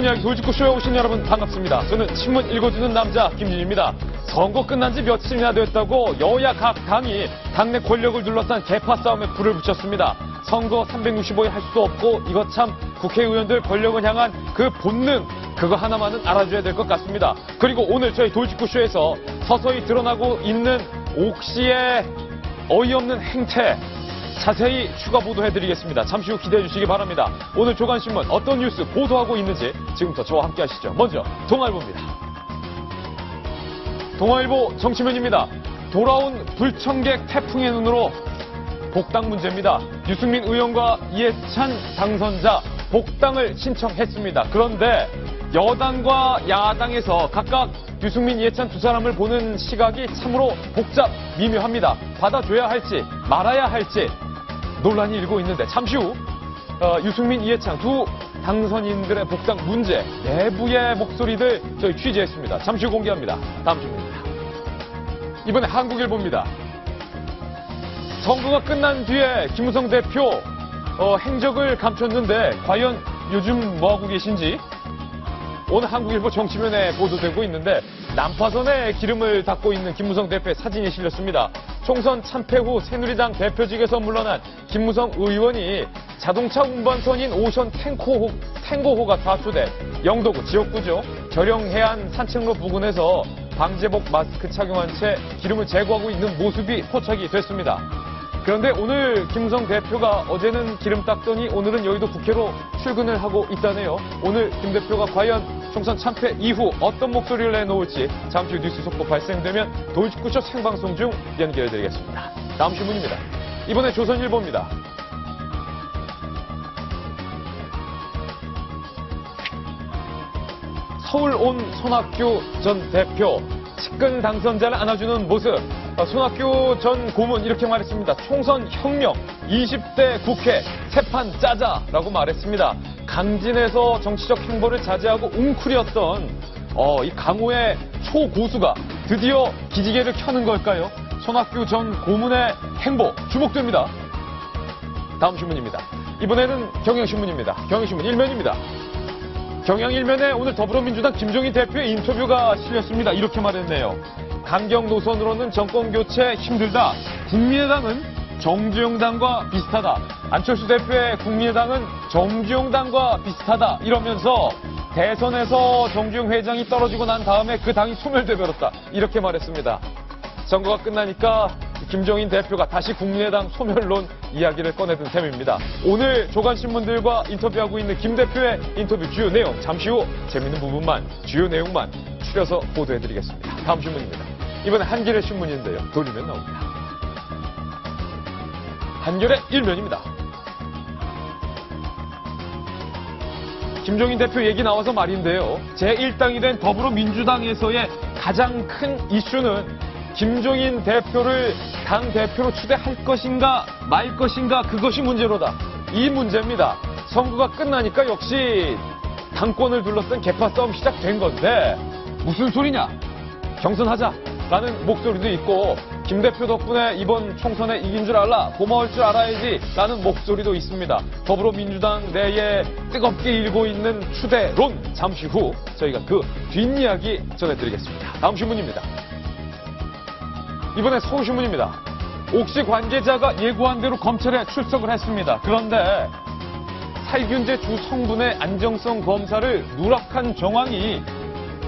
신문 이야기 돌직구쇼에 오신 여러분 반갑습니다. 저는 신문 읽어주는 남자 김진입니다. 선거 끝난 지 며칠이나 됐다고 여야 각 당이 당내 권력을 둘러싼 개파 싸움에 불을 붙였습니다. 선거 365일 할 수도 없고 이것 참 국회의원들 권력을 향한 그 본능 그거 하나만은 알아줘야 될 것 같습니다. 그리고 오늘 저희 돌직구쇼에서 서서히 드러나고 있는 옥 씨의 어이없는 행태 자세히 추가 보도해드리겠습니다. 잠시 후 기대해 주시기 바랍니다. 오늘 조간신문 어떤 뉴스 보도하고 있는지 지금부터 저와 함께 하시죠. 먼저 동아일보입니다. 동아일보 정치면입니다. 돌아온 불청객 태풍의 눈으로 복당 문제입니다. 유승민 의원과 이해찬 당선자 복당을 신청했습니다. 그런데 여당과 야당에서 각각 유승민, 이해찬 두 사람을 보는 시각이 참으로 복잡, 미묘합니다. 받아줘야 할지 말아야 할지 논란이 일고 있는데 잠시 후 유승민, 이해찬 두 당선인들의 복당 문제 내부의 목소리들 저희 취재했습니다. 잠시 후 공개합니다. 다음 주입니다. 이번에 한국일보입니다. 선거가 끝난 뒤에 김무성 대표 행적을 감췄는데 과연 요즘 뭐하고 계신지 오늘 한국일보 정치면에 보도되고 있는데 난파선에 기름을 닦고 있는 김무성 대표의 사진이 실렸습니다. 총선 참패 후 새누리당 대표직에서 물러난 김무성 의원이 자동차 운반선인 오션 탱고호가 좌초돼 영도구 지역구죠. 결영해안 산책로 부근에서 방제복 마스크 착용한 채 기름을 제거하고 있는 모습이 포착이 됐습니다. 그런데 오늘 김무성 대표가 어제는 기름 닦더니 오늘은 여의도 국회로 출근을 하고 있다네요. 오늘 김 대표가 과연 총선 참패 이후 어떤 목소리를 내놓을지 잠시 후 뉴스 속보 발생되면 돌직구쇼 생방송 중 연결해드리겠습니다. 다음 신문입니다. 이번에 조선일보입니다. 서울 온 손학규 전 대표 측근 당선자를 안아주는 모습. 손학규 전 고문 이렇게 말했습니다. 총선 혁명 20대 국회 새판 짜자라고 말했습니다. 강진에서 정치적 행보를 자제하고 웅크렸던 이 강호의 초고수가 드디어 기지개를 켜는 걸까요? 손학규 전 고문의 행보 주목됩니다. 다음 신문입니다. 이번에는 경향신문입니다. 경향신문 1면입니다. 경향일면에 오늘 더불어민주당 김종인 대표의 인터뷰가 실렸습니다. 이렇게 말했네요. 강경 노선으로는 정권 교체 힘들다. 국민의당은 정주영당과 비슷하다. 안철수 대표의 국민의당은 정주영당과 비슷하다. 이러면서 대선에서 정주영 회장이 떨어지고 난 다음에 그 당이 소멸돼 버렸다. 이렇게 말했습니다. 선거가 끝나니까 김종인 대표가 다시 국민의당 소멸론 이야기를 꺼내든 셈입니다. 오늘 조간신문들과 인터뷰하고 있는 김 대표의 인터뷰 주요 내용 잠시 후 재밌는 부분만 주요 내용만 추려서 보도해드리겠습니다. 다음 신문입니다. 이번에 한겨레 신문인데요. 돌리면 나옵니다. 한겨레 1면입니다. 김종인 대표 얘기 나와서 말인데요. 제1당이 된 더불어민주당에서의 가장 큰 이슈는 김종인 대표를 당대표로 추대할 것인가 말 것인가 그것이 문제로다. 이 문제입니다. 선거가 끝나니까 역시 당권을 둘러싼 개파 싸움 시작된 건데 무슨 소리냐. 경선하자라는 목소리도 있고 김 대표 덕분에 이번 총선에 이긴 줄 알라 고마울 줄 알아야지 라는 목소리도 있습니다. 더불어민주당 내에 뜨겁게 일고 있는 추대론 잠시 후 저희가 그 뒷이야기 전해드리겠습니다. 다음 신문입니다. 이번에 서울신문입니다. 옥시 관계자가 예고한 대로 검찰에 출석을 했습니다. 그런데 살균제 주 성분의 안정성 검사를 누락한 정황이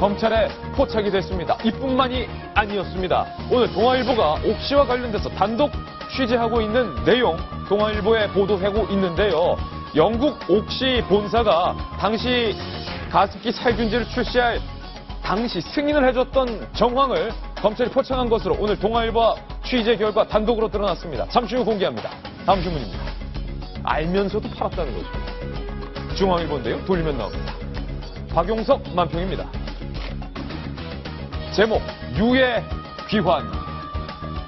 검찰에 포착이 됐습니다. 이뿐만이 아니었습니다. 오늘 동아일보가 옥시와 관련돼서 단독 취재하고 있는 내용 동아일보에 보도하고 있는데요. 영국 옥시 본사가 당시 가습기 살균제를 출시할 당시 승인을 해줬던 정황을 검찰이 포착한 것으로 오늘 동아일보와 취재 결과 단독으로 드러났습니다. 잠시 후 공개합니다. 다음 신문입니다. 알면서도 팔았다는 거죠. 중앙일보인데요. 돌리면 나옵니다. 박용석 만평입니다. 제목 유의 귀환.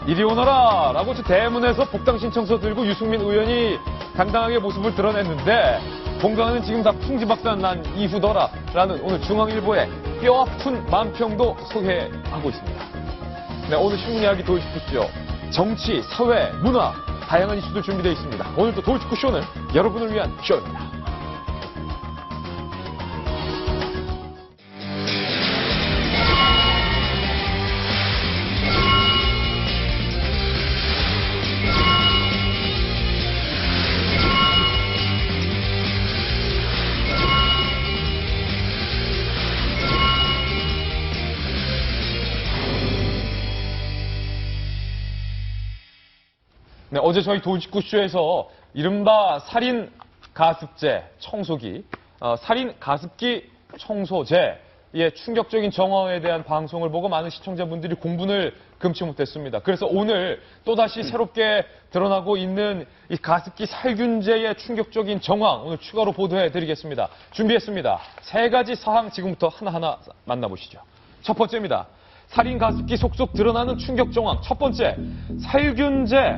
이리 오너라 라고 대문에서 복당 신청서 들고 유승민 의원이 당당하게 모습을 드러냈는데 본강은 지금 다 풍지박산 난 이후더라 라는 오늘 중앙일보의 뼈아픈 만평도 소개하고 있습니다. 네, 오늘 신문 이야기 돌직구쇼 정치, 사회, 문화 다양한 이슈도 준비되어 있습니다. 오늘도 돌직구쇼는 여러분을 위한 쇼입니다. 네, 어제 저희 도직구쇼에서 이른바 살인 가습제 청소기, 살인 가습기 청소제의 충격적인 정황에 대한 방송을 보고 많은 시청자분들이 공분을 금치 못했습니다. 그래서 오늘 또다시 새롭게 드러나고 있는 이 가습기 살균제의 충격적인 정황 오늘 추가로 보도해 드리겠습니다. 준비했습니다. 세 가지 사항 지금부터 하나하나 만나보시죠. 첫 번째입니다. 살인 가습기 속속 드러나는 충격 정황. 첫 번째, 살균제.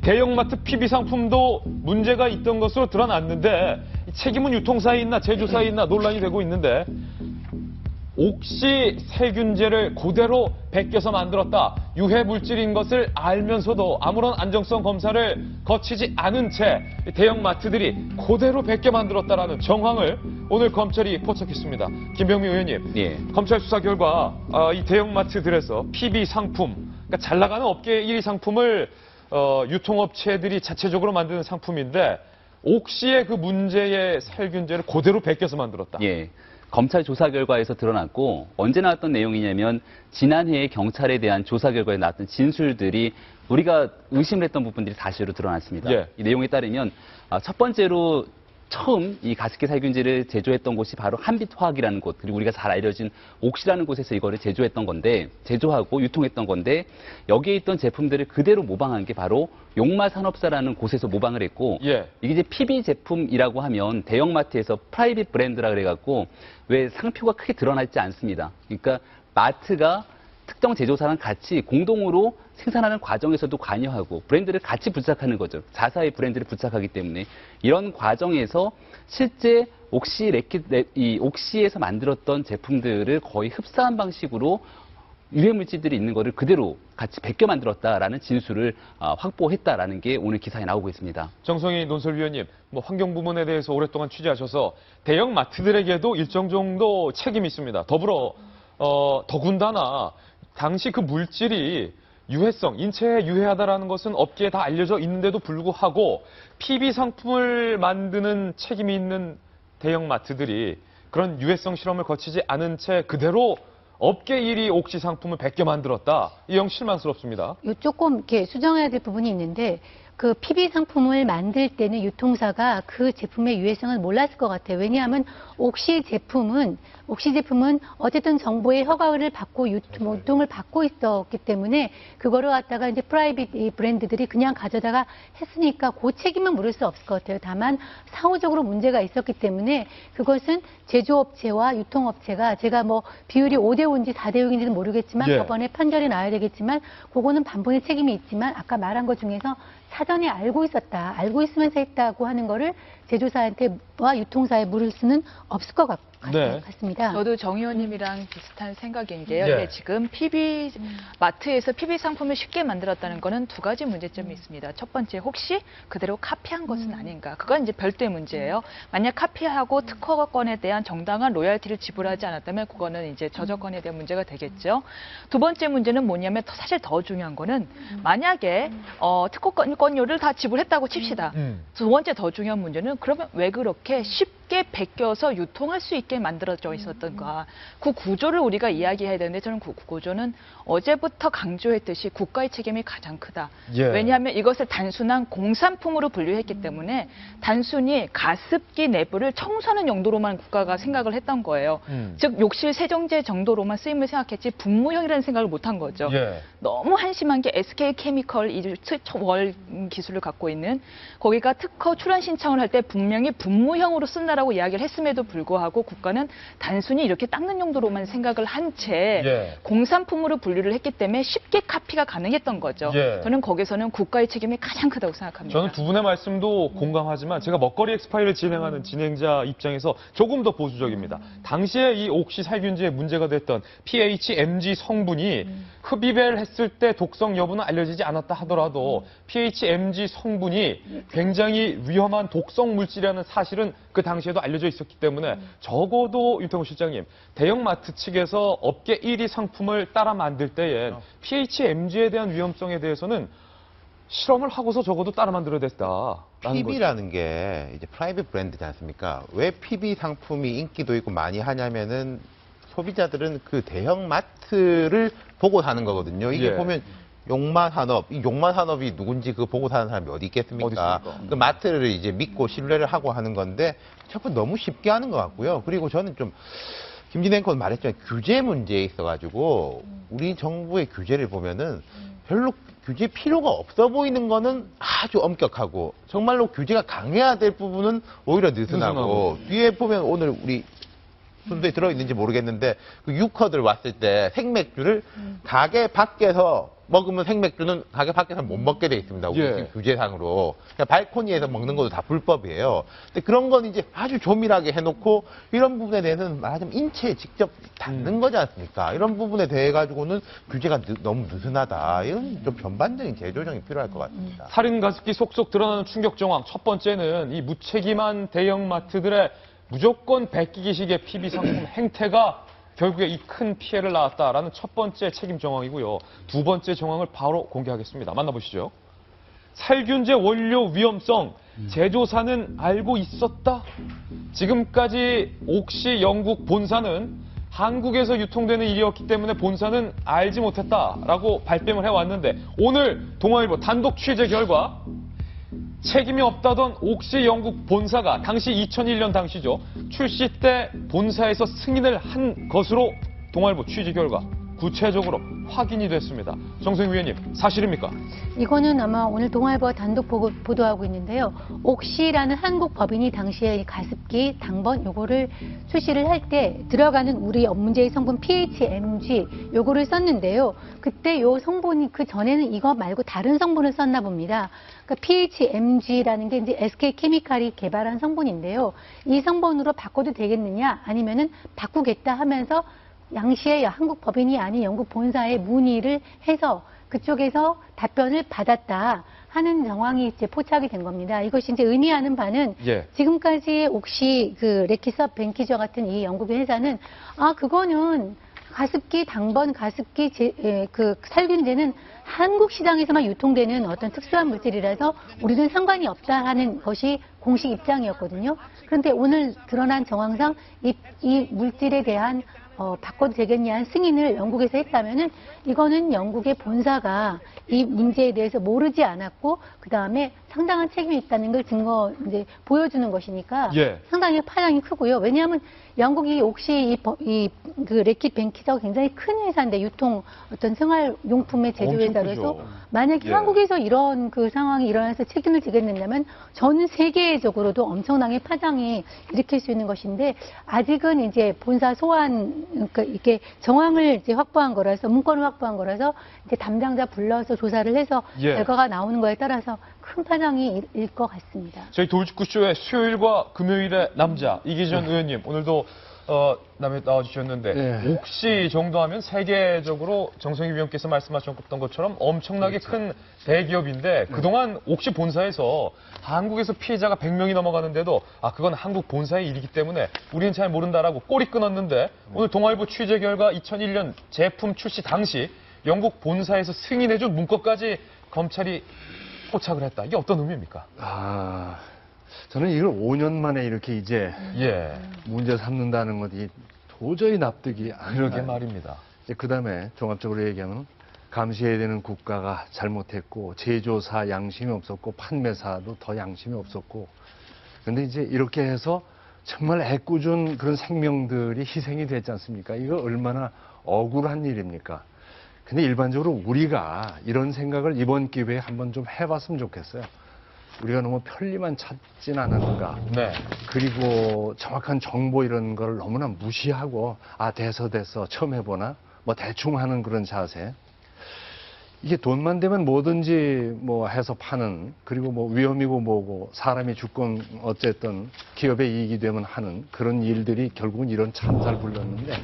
대형마트 PB 상품도 문제가 있던 것으로 드러났는데 책임은 유통사에 있나 제조사에 있나 논란이 되고 있는데 옥시 살균제를 그대로 베껴서 만들었다. 유해 물질인 것을 알면서도 아무런 안정성 검사를 거치지 않은 채 대형마트들이 그대로 베껴 만들었다라는 정황을 오늘 검찰이 포착했습니다. 김병미 의원님, 예. 검찰 수사 결과 이 대형마트들에서 PB 상품, 그러니까 잘 나가는 업계 1위 상품을 유통업체들이 자체적으로 만드는 상품인데 옥시의 그 문제의 살균제를 그대로 베껴서 만들었다. 예. 검찰 조사 결과에서 드러났고 언제 나왔던 내용이냐면 지난해에 경찰에 대한 조사 결과에 나왔던 진술들이 우리가 의심을 했던 부분들이 사실로 드러났습니다. 예. 이 내용에 따르면 첫 번째로 처음 이 가습기 살균제를 제조했던 곳이 바로 한빛화학이라는 곳, 그리고 우리가 잘 알려진 옥시라는 곳에서 이거를 제조했던 건데, 제조하고 유통했던 건데, 여기에 있던 제품들을 그대로 모방한 게 바로 용마산업사라는 곳에서 모방을 했고, 예. 이게 이제 PB 제품이라고 하면 대형마트에서 프라이빗 브랜드라 그래갖고 왜 상표가 크게 드러나 있지 않습니다. 그러니까 마트가 특정 제조사랑 같이 공동으로 생산하는 과정에서도 관여하고 브랜드를 같이 부착하는 거죠. 자사의 브랜드를 부착하기 때문에 이런 과정에서 실제 옥시에서 만들었던 제품들을 거의 흡사한 방식으로 유해 물질들이 있는 거를 그대로 같이 베껴 만들었다라는 진술을 확보했다라는 게 오늘 기사에 나오고 있습니다. 정성희 논설위원님, 환경 부문에 대해서 오랫동안 취재하셔서 대형 마트들에게도 일정 정도 책임이 있습니다. 더불어 더군다나 당시 그 물질이 유해성, 인체에 유해하다라는 것은 업계에 다 알려져 있는데도 불구하고 PB 상품을 만드는 책임이 있는 대형 마트들이 그런 유해성 실험을 거치지 않은 채 그대로 업계 1위 옥시 상품을 베껴 만들었다. 이 영 실망스럽습니다. 조금 이렇게 수정해야 될 부분이 있는데 그 PB 상품을 만들 때는 유통사가 그 제품의 유해성을 몰랐을 것 같아요. 왜냐하면 옥시 제품은 어쨌든 정부의 허가를 받고 유통을 받고 있었기 때문에 그거를 갖다가 이제 프라이빗 브랜드들이 그냥 가져다가 했으니까 그 책임은 물을 수 없을 것 같아요. 다만 사후적으로 문제가 있었기 때문에 그것은 제조업체와 유통업체가 제가 비율이 5대 5인지 4대 6인지는 모르겠지만 예. 법원에 판결이 나와야 되겠지만 그거는 반본의 책임이 있지만 아까 말한 것 중에서 사전에 알고 있었다. 알고 있으면서 했다고 하는 거를 제조사한테와 유통사에 물을 수는 없을 것 같습니다. 저도 정 의원님이랑 비슷한 생각인 게요. 예. 지금 PB 마트에서 PB 상품을 쉽게 만들었다는 거는 두 가지 문제점이 있습니다. 첫 번째, 혹시 그대로 카피한 것은 아닌가? 그건 이제 별도의 문제예요. 만약 카피하고 특허권에 대한 정당한 로열티를 지불하지 않았다면 그거는 이제 저작권에 대한 문제가 되겠죠. 두 번째 문제는 뭐냐면 사실 더 중요한 거는 만약에 특허권료를 다 지불했다고 칩시다. 두 번째 더 중요한 문제는 그러면 왜 그렇게 쉽게 베껴서 유통할 수 있게 만들어져 있었던가. 그 구조를 우리가 이야기해야 되는데 저는 그 구조는 어제부터 강조했듯이 국가의 책임이 가장 크다. 예. 왜냐하면 이것을 단순한 공산품으로 분류했기 때문에 단순히 가습기 내부를 청소하는 용도로만 국가가 생각을 했던 거예요. 즉 욕실 세정제 정도로만 쓰임을 생각했지 분무형이라는 생각을 못한 거죠. 예. 너무 한심한 게 SK케미컬 월 기술을 갖고 있는 거기가 특허 출원 신청을 할 때 분명히 분무형으로 쓴다라고 이야기를 했음에도 불구하고 국가는 단순히 이렇게 닦는 용도로만 생각을 한 채 예. 공산품으로 분류를 했기 때문에 쉽게 카피가 가능했던 거죠. 예. 저는 거기서는 국가의 책임이 가장 크다고 생각합니다. 저는 두 분의 말씀도 공감하지만 제가 먹거리 엑스파일을 진행하는 진행자 입장에서 조금 더 보수적입니다. 당시에 이 옥시 살균제에 문제가 됐던 PHMG 성분이 흡입을 했을 때 독성 여부는 알려지지 않았다 하더라도 PHMG 성분이 굉장히 위험한 독성 물질이라는 사실은 그 당시에도 알려져 있었기 때문에 적어도 윤태곤 실장님, 대형마트 측에서 업계 1위 상품을 따라 만들 때엔 PHMG에 대한 위험성에 대해서는 실험을 하고서 적어도 따라 만들어야 됐다. PB라는 게 이제 프라이빗 브랜드지 않습니까? 왜 PB 상품이 인기도 있고 많이 하냐면은 소비자들은 그 대형 마트를 보고 사는 거거든요. 이게 예. 보면 용만 산업, 이 용만 산업이 누군지 그거 보고 사는 사람이 어디 있겠습니까? 어디 있습니까? 그 마트를 이제 믿고 신뢰를 하고 하는 건데 자꾸 너무 쉽게 하는 것 같고요. 그리고 저는 좀 김진애 앵커는 말했지만 규제 문제에 있어가지고 우리 정부의 규제를 보면은 별로 규제 필요가 없어 보이는 거는 아주 엄격하고 정말로 규제가 강해야 될 부분은 오히려 느슨하고 뒤에 보면 오늘 우리 순서에 들어있는지 모르겠는데 그 유커들 왔을 때 생맥주를 가게 밖에서 먹으면 생맥주는 가게 밖에서 못 먹게 돼 있습니다. 우리 예. 지금 규제상으로. 그러니까 발코니에서 먹는 것도 다 불법이에요. 근데 그런 건 이제 아주 조밀하게 해놓고 이런 부분에 대해서는 말하자면 인체에 직접 닿는 거지 않습니까? 이런 부분에 대해 가지고는 규제가 너무 느슨하다. 이런 좀 전반적인 재조정이 필요할 것 같습니다. 살인 가습기 속속 드러나는 충격 정황. 첫 번째는 이 무책임한 대형마트들의 무조건 베끼기식의 PB 상품 행태가 결국에 이 큰 피해를 낳았다라는 첫 번째 책임 정황이고요. 두 번째 정황을 바로 공개하겠습니다. 만나보시죠. 살균제 원료 위험성, 제조사는 알고 있었다? 지금까지 옥시 영국 본사는 한국에서 유통되는 일이었기 때문에 본사는 알지 못했다라고 발뺌을 해왔는데 오늘 동아일보 단독 취재 결과 책임이 없다던 옥시 영국 본사가 당시 2001년 당시죠. 출시 때 본사에서 승인을 한 것으로 동아일보 취재 결과 구체적으로 확인이 됐습니다. 정세영 위원님, 사실입니까? 이거는 아마 오늘 동아일보가 단독 보도하고 있는데요. 옥시라는 한국 법인이 당시에 이 가습기, 당번 요거를 출시를 할 때 들어가는 우리 문제의 성분 PHMG 요거를 썼는데요. 그때 요 성분이 그 전에는 이거 말고 다른 성분을 썼나 봅니다. 그러니까 PHMG라는 게 이제 SK케미칼이 개발한 성분인데요. 이 성분으로 바꿔도 되겠느냐 아니면은 바꾸겠다 하면서 양시의 한국 법인이 아닌 영국 본사에 문의를 해서 그쪽에서 답변을 받았다 하는 정황이 이제 포착이 된 겁니다. 이것이 이제 의미하는 바는 예. 지금까지 옥시 그 레키섭 벤키저 같은 이 영국의 회사는 그거는 가습기 당번 가습기 그 살균제는 한국 시장에서만 유통되는 어떤 특수한 물질이라서 우리는 상관이 없다 하는 것이 공식 입장이었거든요. 그런데 오늘 드러난 정황상 이 물질에 대한 바꿔도 되겠냐는 승인을 영국에서 했다면은 이거는 영국의 본사가 이 문제에 대해서 모르지 않았고 그 다음에 상당한 책임이 있다는 걸 이제 보여주는 것이니까 예. 상당히 파장이 크고요. 왜냐하면 영국이 혹시 그 레킷 벤키저가 굉장히 큰 회사인데 유통 어떤 생활용품의 제조회사로서 크죠. 만약에 예. 한국에서 이런 그 상황이 일어나서 책임을 지게 된다면 전 세계적으로도 엄청나게 파장이 일으킬 수 있는 것인데 아직은 이제 본사 소환 그러니까 이렇게 정황을 이제 확보한 거라서 문건을 확보한 거라서 이제 담당자 불러서 조사를 해서 예. 결과가 나오는 거에 따라서 큰 파장이 일 것 같습니다. 저희 돌직구쇼의 수요일과 금요일의 남자 이기전 의원님 오늘도 남에 나와주셨는데 네. 옥시 정도 하면 세계적으로 정성희 위원께서 말씀하셨던 것처럼 엄청나게 큰 대기업인데 그동안 옥시 본사에서 한국에서 피해자가 100명이 넘어가는데도 그건 한국 본사의 일이기 때문에 우리는 잘 모른다라고 꼬리 끊었는데 오늘 동아일보 취재 결과 2001년 제품 출시 당시 영국 본사에서 승인해준 문건까지 검찰이 포착을 했다. 이게 어떤 의미입니까? 저는 이걸 5년 만에 이렇게 이제 예. 문제 삼는다는 것이 도저히 납득이 안 그러게 가요. 말입니다. 그 다음에 종합적으로 얘기하면 감시해야 되는 국가가 잘못했고 제조사 양심이 없었고 판매사도 더 양심이 없었고 근데 이제 이렇게 해서 정말 애꿎은 그런 생명들이 희생이 됐지 않습니까? 이거 얼마나 억울한 일입니까? 근데 일반적으로 우리가 이런 생각을 이번 기회에 한번 좀 해봤으면 좋겠어요. 우리가 너무 편리만 찾진 않았는가. 네. 그리고 정확한 정보 이런 걸 너무나 무시하고 됐어 처음 해보나 뭐 대충 하는 그런 자세. 이게 돈만 되면 뭐든지 뭐 해서 파는 그리고 뭐 위험이고 뭐고 사람이 죽건 어쨌든 기업의 이익이 되면 하는 그런 일들이 결국은 이런 참사를 불렀는데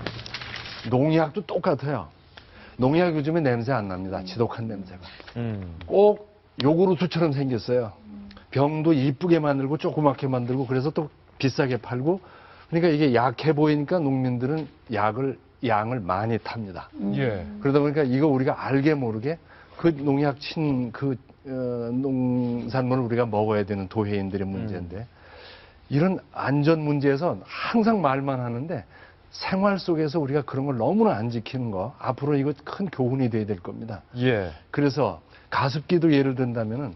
농약도 똑같아요. 농약 요즘에 냄새 안 납니다. 지독한 냄새가. 꼭 요구르트처럼 생겼어요. 병도 이쁘게 만들고 조그맣게 만들고 그래서 또 비싸게 팔고 그러니까 이게 약해 보이니까 농민들은 양을 많이 탑니다. 예. 그러다 보니까 이거 우리가 알게 모르게 그 농약 친 그 농산물을 우리가 먹어야 되는 도회인들의 문제인데 이런 안전 문제에서 항상 말만 하는데 생활 속에서 우리가 그런 걸 너무나 안 지키는 거 앞으로 이거 큰 교훈이 돼야 될 겁니다. 예. 그래서 가습기도 예를 든다면은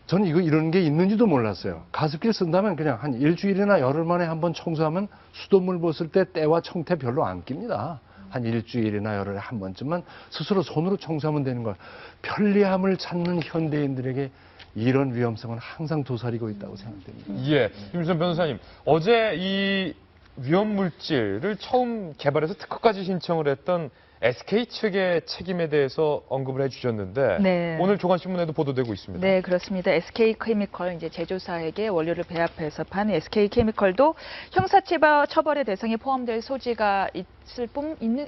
저는 이런 게 있는지도 몰랐어요. 가습기를 쓴다면 그냥 한 일주일이나 열흘 만에 한번 청소하면 수돗물 벗을 때 때와 청태 별로 안 낍니다. 한 일주일이나 열흘에 한 번쯤만 스스로 손으로 청소하면 되는 걸. 편리함을 찾는 현대인들에게 이런 위험성은 항상 도사리고 있다고 생각됩니다. 예. 김수현 변호사님, 어제 이 위험 물질을 처음 개발해서 특허까지 신청을 했던 SK 측의 책임에 대해서 언급을 해주셨는데 네. 오늘 조간신문에도 보도되고 있습니다. 네, 그렇습니다. SK케미컬 이제 제조사에게 원료를 배합해서 판 SK케미컬도 형사처벌의 대상에 포함될 소지가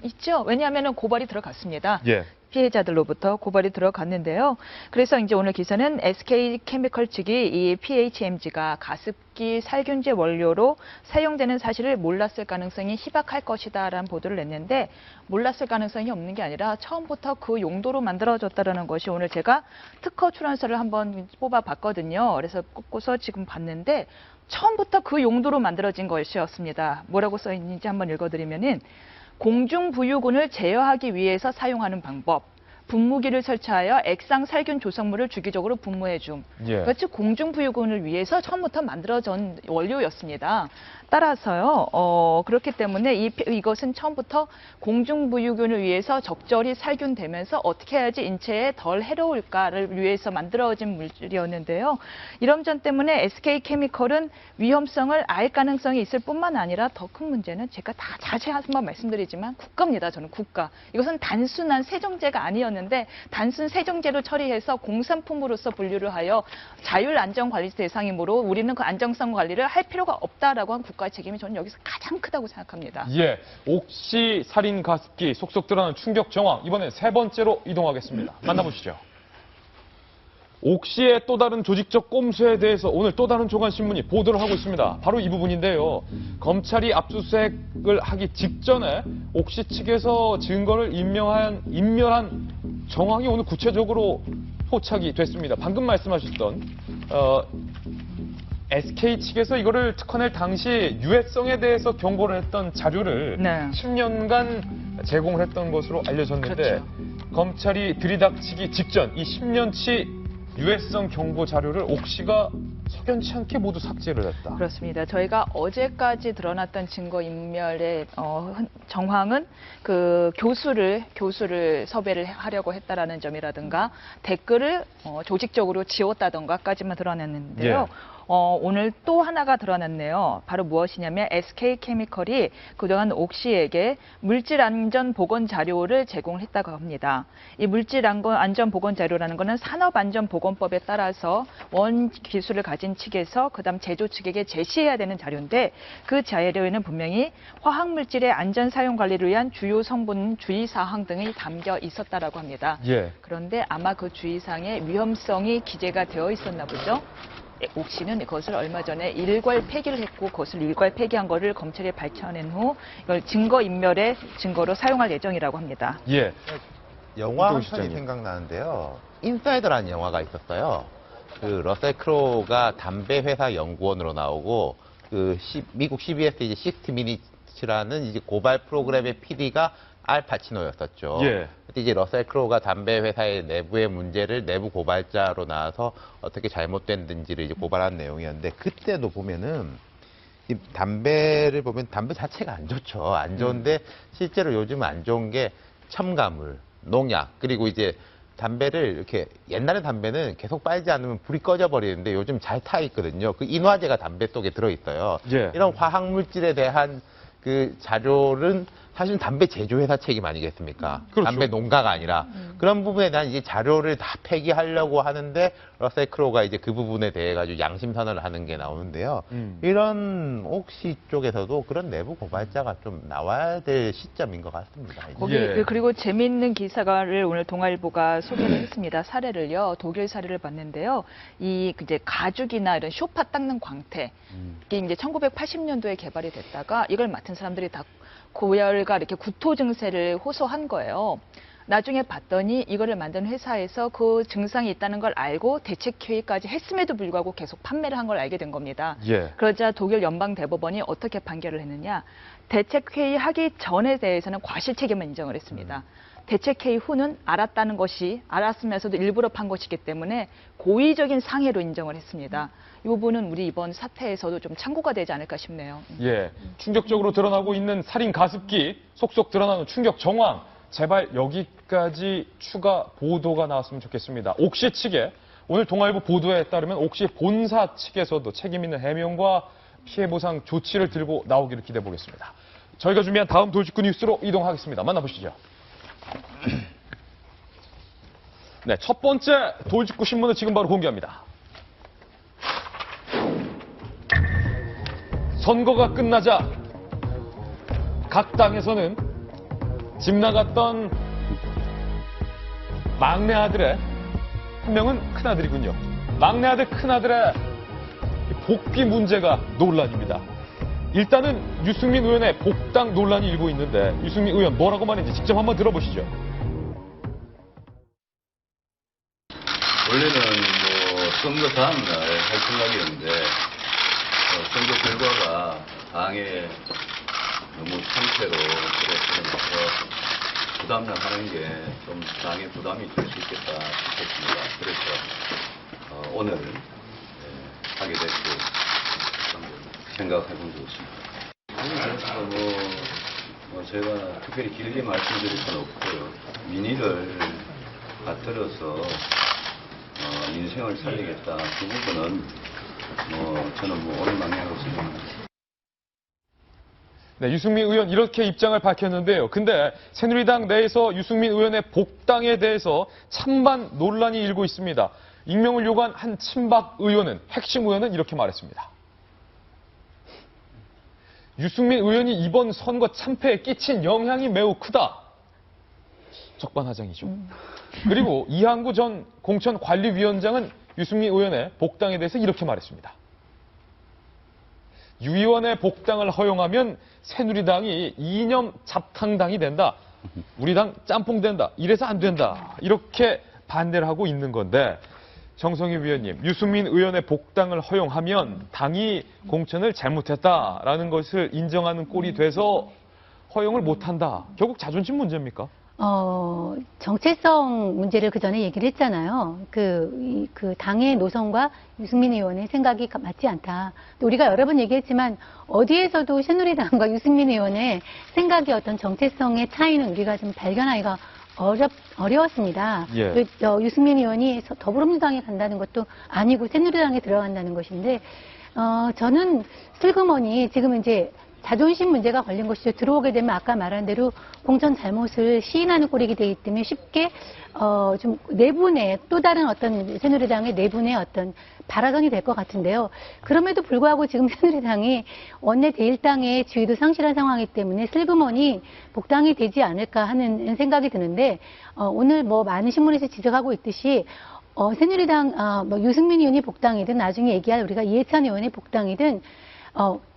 있죠. 왜냐하면 고발이 들어갔습니다. 예. 피해자들로부터 고발이 들어갔는데요. 그래서 이제 오늘 기사는 SK케미컬 측이 이 PHMG가 가습기 살균제 원료로 사용되는 사실을 몰랐을 가능성이 희박할 것이다라는 보도를 냈는데 몰랐을 가능성이 없는 게 아니라 처음부터 그 용도로 만들어졌다라는 것이 오늘 제가 특허 출원서를 한번 뽑아봤거든요. 그래서 꼽고서 지금 봤는데 처음부터 그 용도로 만들어진 것이었습니다. 뭐라고 써 있는지 한번 읽어드리면은 공중부유군을 제어하기 위해서 사용하는 방법, 분무기를 설치하여 액상 살균 조성물을 주기적으로 분무해 줌. 예. 즉 공중부유군을 위해서 처음부터 만들어진 원료였습니다. 따라서요, 그렇기 때문에 이것은 처음부터 공중부유군을 위해서 적절히 살균되면서 어떻게 해야지 인체에 덜 해로울까를 위해서 만들어진 물질이었는데요. 이런 점 때문에 SK케미컬은 위험성을 알 가능성이 있을 뿐만 아니라 더 큰 문제는 제가 다 자세히 한번 말씀드리지만 국가입니다. 저는 국가. 이것은 단순한 세정제가 아니었는데 단순 세정제로 처리해서 공산품으로서 분류를 하여 자율안전관리 대상이므로 우리는 그 안정성 관리를 할 필요가 없다라고 한 국가의 책임이 저는 여기서 가장 크다고 생각합니다. 예. 옥시 살인 가습기 속속 드러나는 충격 정황. 이번엔 세 번째로 이동하겠습니다. 만나보시죠. 옥시의 또 다른 조직적 꼼수에 대해서 오늘 또 다른 조간신문이 보도를 하고 있습니다. 바로 이 부분인데요. 검찰이 압수수색을 하기 직전에 옥시 측에서 증거를 인멸한 정황이 오늘 구체적으로 포착이 됐습니다. 방금 말씀하셨던 SK 측에서 이거를 특허낼 당시 유해성에 대해서 경고를 했던 자료를 네. 10년간 제공을 했던 것으로 알려졌는데 그렇죠. 검찰이 들이닥치기 직전 이 10년치 유해성 경고 자료를 옥시가 석연치 않게 모두 삭제를 했다. 그렇습니다. 저희가 어제까지 드러났던 증거 인멸의 정황은 그 교수를 섭외를 하려고 했다라는 점이라든가 댓글을 조직적으로 지웠다던가까지만 드러냈는데요. 오늘 또 하나가 드러났네요. 바로 무엇이냐면 SK케미컬이 그동안 옥시에게 물질안전보건 자료를 제공을 했다고 합니다. 이 물질안전보건 자료라는 것은 산업안전보건법에 따라서 원 기술을 가진 측에서 그다음 제조 측에게 제시해야 되는 자료인데 그 자료에는 분명히 화학물질의 안전 사용 관리를 위한 주요 성분 주의사항 등이 담겨 있었다라고 합니다. 예. 그런데 아마 그 주의사항에 위험성이 기재가 되어 있었나 보죠. 옥시는 그것을 얼마 전에 일괄 폐기를 했고 그것을 일괄 폐기한 거를 검찰에 밝혀낸 후 이걸 증거인멸의 증거로 사용할 예정이라고 합니다. 예. 영화 한 시장님. 편이 생각나는데요. 인사이더라는 영화가 있었어요. 그 러셀 크로우가 담배 회사 연구원으로 나오고 미국 CBS 이제 60 미니츠라는 이제 고발 프로그램의 PD가 알 파치노였었죠. 예. 그때 이제 러셀 크로우가 담배 회사의 내부의 문제를 내부 고발자로 나와서 어떻게 잘못됐는지를 이제 고발한 내용이었는데 그때도 보면은 이 담배를 보면 담배 자체가 안 좋죠. 안 좋은데 실제로 요즘 안 좋은 게 첨가물, 농약 그리고 이제 담배를 이렇게 옛날에 담배는 계속 빨지 않으면 불이 꺼져 버리는데 요즘 잘 타 있거든요. 그 인화제가 담배 속에 들어 있어요. 예. 이런 화학 물질에 대한 그 자료는 사실 담배 제조회사 책임 아니겠습니까? 그렇죠. 담배 농가가 아니라 그런 부분에 대한 이제 자료를 다 폐기하려고 하는데 러셀 크로우가 이제 그 부분에 대해 가지고 양심 선언을 하는 게 나오는데요. 이런 옥시 쪽에서도 그런 내부 고발자가 좀 나와야 될 시점인 것 같습니다. 이제. 거기 예. 그리고 재미있는 기사를 오늘 동아일보가 소개를 했습니다. 사례를요. 독일 사례를 봤는데요. 이 이제 가죽이나 이런 쇼파 닦는 광택 이게 이제 1980년도에 개발이 됐다가 이걸 맡은 사람들이 다 고열과 이렇게 구토 증세를 호소한 거예요. 나중에 봤더니 이거를 만든 회사에서 그 증상이 있다는 걸 알고 대책회의까지 했음에도 불구하고 계속 판매를 한 걸 알게 된 겁니다. 예. 그러자 독일 연방대법원이 어떻게 판결을 했느냐. 대책회의 하기 전에 대해서는 과실 책임을 인정을 했습니다. 대책회의 후는 알았으면서도 일부러 판 것이기 때문에 고의적인 상해로 인정을 했습니다. 이 부분은 우리 이번 사태에서도 좀 참고가 되지 않을까 싶네요. 예. 충격적으로 드러나고 있는 살인 가습기, 속속 드러나는 충격 정황. 제발 여기까지 추가 보도가 나왔으면 좋겠습니다. 옥시 측에 오늘 동아일보 보도에 따르면 옥시 본사 측에서도 책임 있는 해명과 피해 보상 조치를 들고 나오기를 기대해 보겠습니다. 저희가 준비한 다음 돌직구 뉴스로 이동하겠습니다. 만나보시죠. 네, 첫 번째 돌직구 신문을 지금 바로 공개합니다. 선거가 끝나자 각 당에서는 집 나갔던 막내 아들의, 한 명은 큰아들이군요. 막내 아들, 큰아들의 복귀 문제가 논란입니다. 일단은 유승민 의원의 복당 논란이 일고 있는데 유승민 의원 뭐라고 말했는지 직접 한번 들어보시죠. 원래는 선거 다음날 할 생각이었는데 선거 결과가 당에 너무 상태로 그래서 부담을 하는 게 좀 당에 부담이 될 수 있겠다 싶었습니다. 그래서 오늘 하게 됐고 생각해 본 적이 있습니다. 제가 특별히 길게 말씀드릴 건 없고요. 민의를 받들어서 인생을 살리겠다. 그 부분은 저는 옳은 방향으로 생각합니다. 네, 유승민 의원 이렇게 입장을 밝혔는데요. 근데 새누리당 내에서 유승민 의원의 복당에 대해서 찬반 논란이 일고 있습니다. 익명을 요구한 한 친박 의원은, 핵심 의원은 이렇게 말했습니다. 유승민 의원이 이번 선거 참패에 끼친 영향이 매우 크다. 적반하장이죠. 그리고 이한구 전 공천관리위원장은 유승민 의원의 복당에 대해서 이렇게 말했습니다. 유 의원의 복당을 허용하면 새누리당이 이념 잡탕당이 된다. 우리 당 짬뽕 된다. 이래서 안 된다. 이렇게 반대를 하고 있는 건데 정성희 위원님, 유승민 의원의 복당을 허용하면 당이 공천을 잘못했다라는 것을 인정하는 꼴이 돼서 허용을 못한다. 결국 자존심 문제입니까? 정체성 문제를 그 전에 얘기를 했잖아요. 그 당의 노선과 유승민 의원의 생각이 맞지 않다. 우리가 여러 번 얘기했지만 어디에서도 새누리당과 유승민 의원의 생각의 어떤 정체성의 차이는 우리가 좀 발견하기가 어려웠습니다. 예. 유승민 의원이 더불어민주당에 간다는 것도 아니고 새누리당에 들어간다는 것인데, 저는 슬그머니 지금 이제 자존심 문제가 걸린 것이죠. 들어오게 되면 아까 말한 대로 공천 잘못을 시인하는 꼴이기 되기 때문에 쉽게 좀 내분의 또 다른 어떤 새누리당의 내분의 어떤 발화선이 될 것 같은데요. 그럼에도 불구하고 지금 새누리당이 원내 대1당의 지위도 상실한 상황이기 때문에 슬그머니 복당이 되지 않을까 하는 생각이 드는데 오늘 많은 신문에서 지적하고 있듯이 새누리당 유승민 의원이 복당이든 나중에 얘기할 우리가 이해찬 의원의 복당이든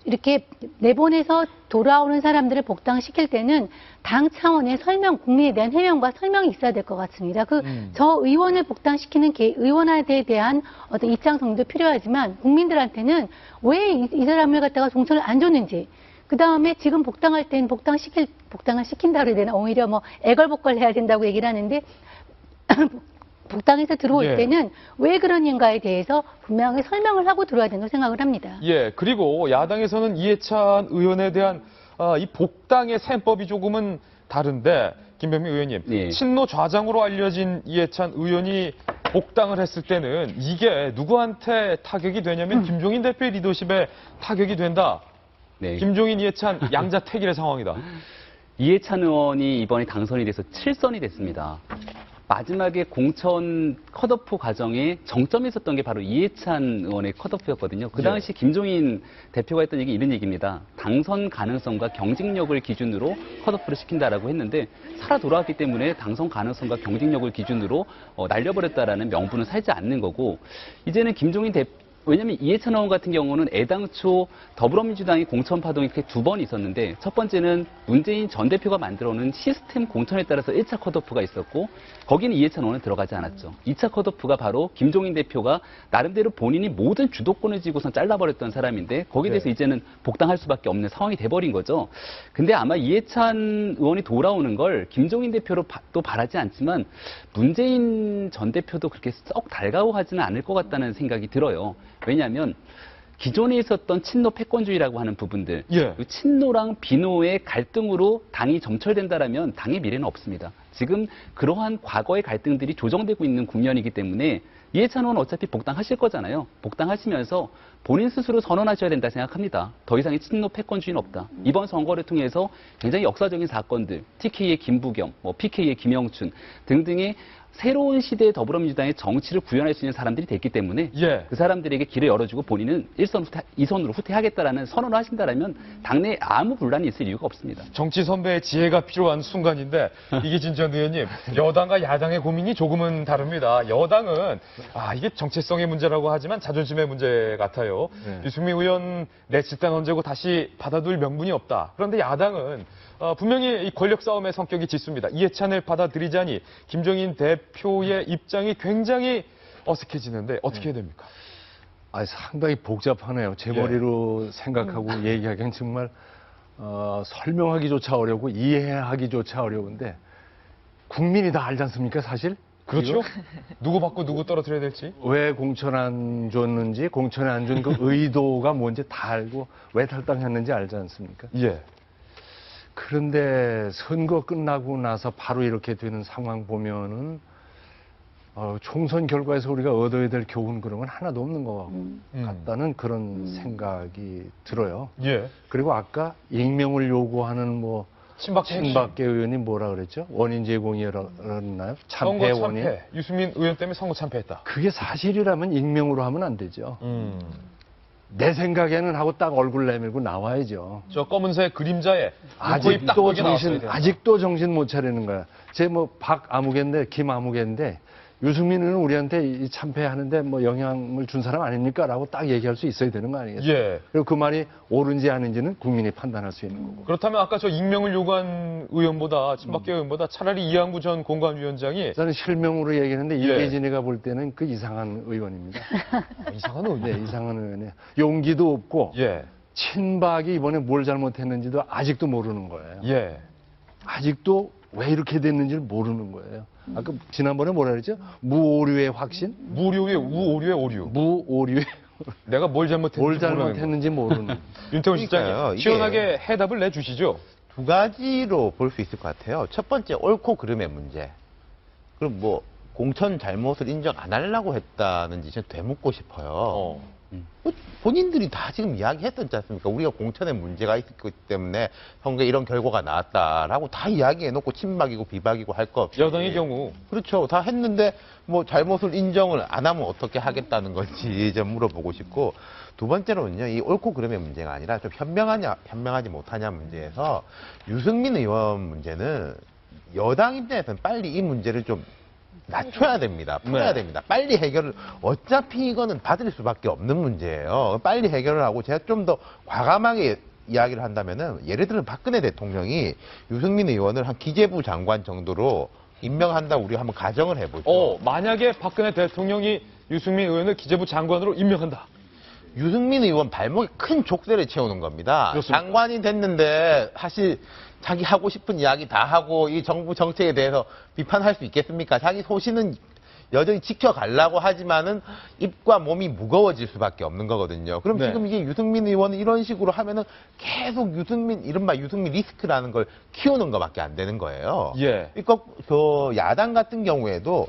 이렇게 내보내서 돌아오는 사람들을 복당시킬 때는 당 차원의 설명, 국민에 대한 해명과 설명이 있어야 될 것 같습니다. 저 의원을 복당시키는 의원한테 대한 어떤 입장성도 필요하지만 국민들한테는 왜 이 사람을 갖다가 공천을 안 줬는지, 그 다음에 지금 복당할 때는 복당을 시킨다고 해야 되나, 오히려 애걸복걸 해야 된다고 얘기를 하는데 복당해서 들어올 예. 때는 왜 그런인가에 대해서 분명히 설명을 하고 들어와야 된다고 생각을 합니다. 예, 그리고 야당에서는 이해찬 의원에 대한 이 복당의 셈법이 조금은 다른데 김병민 의원님, 예. 친노 좌장으로 알려진 이해찬 의원이 복당을 했을 때는 이게 누구한테 타격이 되냐면 김종인 대표의 리더십에 타격이 된다. 네. 김종인, 이해찬 양자택일의 상황이다. 이해찬 의원이 이번에 당선이 돼서 7선이 됐습니다. 마지막에 공천 컷오프 과정에 정점이 있었던 게 바로 이해찬 의원의 컷오프였거든요. 그 당시 김종인 대표가 했던 얘기 이런 얘기입니다. 당선 가능성과 경쟁력을 기준으로 컷오프를 시킨다라고 했는데 살아 돌아왔기 때문에 당선 가능성과 경쟁력을 기준으로 날려버렸다라는 명분은 살지 않는 거고, 이제는 김종인 왜냐하면 이해찬 의원 같은 경우는 애당초 더불어민주당의 공천 파동이 이렇게 2번 있었는데 첫 번째는 문재인 전 대표가 만들어놓은 시스템 공천에 따라서 1차 컷오프가 있었고 거기는 이해찬 의원은 들어가지 않았죠. 2차 컷오프가 바로 김종인 대표가 나름대로 본인이 모든 주도권을 쥐고선 잘라버렸던 사람인데 거기에 대해서 이제는 복당할 수밖에 없는 상황이 돼버린 거죠. 근데 아마 이해찬 의원이 돌아오는 걸 김종인 대표로 또 바라지 않지만 문재인 전 대표도 그렇게 썩 달가워하지는 않을 것 같다는 생각이 들어요. 왜냐하면 기존에 있었던 친노 패권주의라고 하는 부분들, 예. 친노랑 비노의 갈등으로 당이 점철된다라면 당의 미래는 없습니다. 지금 그러한 과거의 갈등들이 조정되고 있는 국면이기 때문에 이해찬 의원은 어차피 복당하실 거잖아요. 복당하시면서 본인 스스로 선언하셔야 된다 생각합니다. 더 이상의 친노 패권주의는 없다. 이번 선거를 통해서 굉장히 역사적인 사건들, TK의 김부겸, PK의 김영춘 등등의 새로운 시대의 더불어민주당의 정치를 구현할 수 있는 사람들이 됐기 때문에 예. 그 사람들에게 길을 열어주고 본인은 2선으로 후퇴하겠다라는 선언을 하신다라면 당내에 아무 분란이 있을 이유가 없습니다. 정치 선배의 지혜가 필요한 순간인데 이기진 전 의원님, 여당과 야당의 고민이 조금은 다릅니다. 여당은 이게 정체성의 문제라고 하지만 자존심의 문제 같아요. 네. 유승민 의원 내 집단 언제고 다시 받아둘 명분이 없다. 그런데 야당은 분명히 이 권력 싸움의 성격이 짙습니다. 이해찬을 받아들이자니 김종인 대표의 입장이 굉장히 어색해지는데 어떻게 해야 됩니까? 상당히 복잡하네요. 제 예. 머리로 생각하고 얘기하기엔 정말 설명하기조차 어렵고 이해하기조차 어려운데 국민이 다 알지 않습니까, 사실? 그렇죠? 이거? 누구 받고 누구 떨어뜨려야 될지? 왜 공천 안 줬는지, 공천에 안 준 그 의도가 뭔지 다 알고 왜 탈당했는지 알지 않습니까? 예. 그런데 선거 끝나고 나서 바로 이렇게 되는 상황 보면은 총선 결과에서 우리가 얻어야 될 교훈 그런 건 하나도 없는 것 같다는 그런 생각이 들어요. 예. 그리고 아까 익명을 요구하는 친박계 의원이 뭐라 그랬죠? 원인 제공이었나요? 참패 선거 원인? 참패. 유승민 의원 때문에 선거 참패했다. 그게 사실이라면 익명으로 하면 안 되죠. 내 생각에는 하고 딱 얼굴 내밀고 나와야죠. 저 검은색 그림자에 눈코입 딱 보게 나왔어야 돼요. 아직도 정신 못 차리는 거야. 제 박 아무개인데 김 아무개인데 유승민은 우리한테 이 참패하는데 영향을 준 사람 아닙니까? 라고 딱 얘기할 수 있어야 되는 거 아니겠어요? 예. 그리고 그 말이 옳은지 아닌지는 국민이 판단할 수 있는 거고. 그렇다면 아까 저 익명을 요구한 의원보다 친박계 의원보다 차라리 이한구 전 공관위원장이 저는 실명으로 얘기했는데 예. 이계진이가 볼 때는 그 이상한 의원입니다. 이상한 의원. 네, 이상한 의원이에요. 용기도 없고 예. 친박이 이번에 뭘 잘못했는지도 아직도 모르는 거예요. 예. 아직도 왜 이렇게 됐는지를 모르는 거예요. 아까 지난번에 뭐라 그랬죠? 무오류의 확신? 무료의 우오류의 오류. 무오류의 내가 뭘 잘못했는지 뭘 모르는 거. 잘못했는지 모르는. 윤태훈 그러니까요, 실장님 이게- 시원하게 해답을 내주시죠. 두 가지로 볼 수 있을 것 같아요. 첫 번째, 옳고 그름의 문제. 그럼 공천 잘못을 인정 안 하려고 했다는지 좀 되묻고 싶어요. 본인들이 다 지금 이야기했었지 않습니까? 우리가 공천에 문제가 있기 때문에 선거에 이런 결과가 나왔다라고 다 이야기해놓고 친박이고 비박이고 할 거 없이. 여당의 경우. 그렇죠. 다 했는데 잘못을 인정을 안 하면 어떻게 하겠다는 건지 좀 물어보고 싶고, 두 번째로는요, 이 옳고 그름의 문제가 아니라 좀 현명하지 못하냐 문제에서 유승민 의원 문제는 여당 입장에서는 빨리 이 문제를 좀 낮춰야 됩니다. 풀어야 네. 됩니다. 빨리 해결을, 어차피 이거는 받을 수밖에 없는 문제예요. 빨리 해결을 하고 제가 좀 더 과감하게 이야기를 한다면은, 예를 들어 박근혜 대통령이 유승민 의원을 한 기재부 장관 정도로 임명한다고 우리가 한번 가정을 해보죠. 만약에 박근혜 대통령이 유승민 의원을 기재부 장관으로 임명한다. 유승민 의원 발목에 큰 족쇄를 채우는 겁니다. 그렇습니까? 장관이 됐는데 사실 자기 하고 싶은 이야기 다 하고 이 정부 정책에 대해서 비판할 수 있겠습니까? 자기 소신은 여전히 지켜가려고 하지만은 입과 몸이 무거워질 수밖에 없는 거거든요. 그럼 네. 지금 이게 유승민 의원은 이런 식으로 하면은 계속 이른바 유승민 리스크라는 걸 키우는 것밖에 안 되는 거예요. 예. 그러니까 야당 같은 경우에도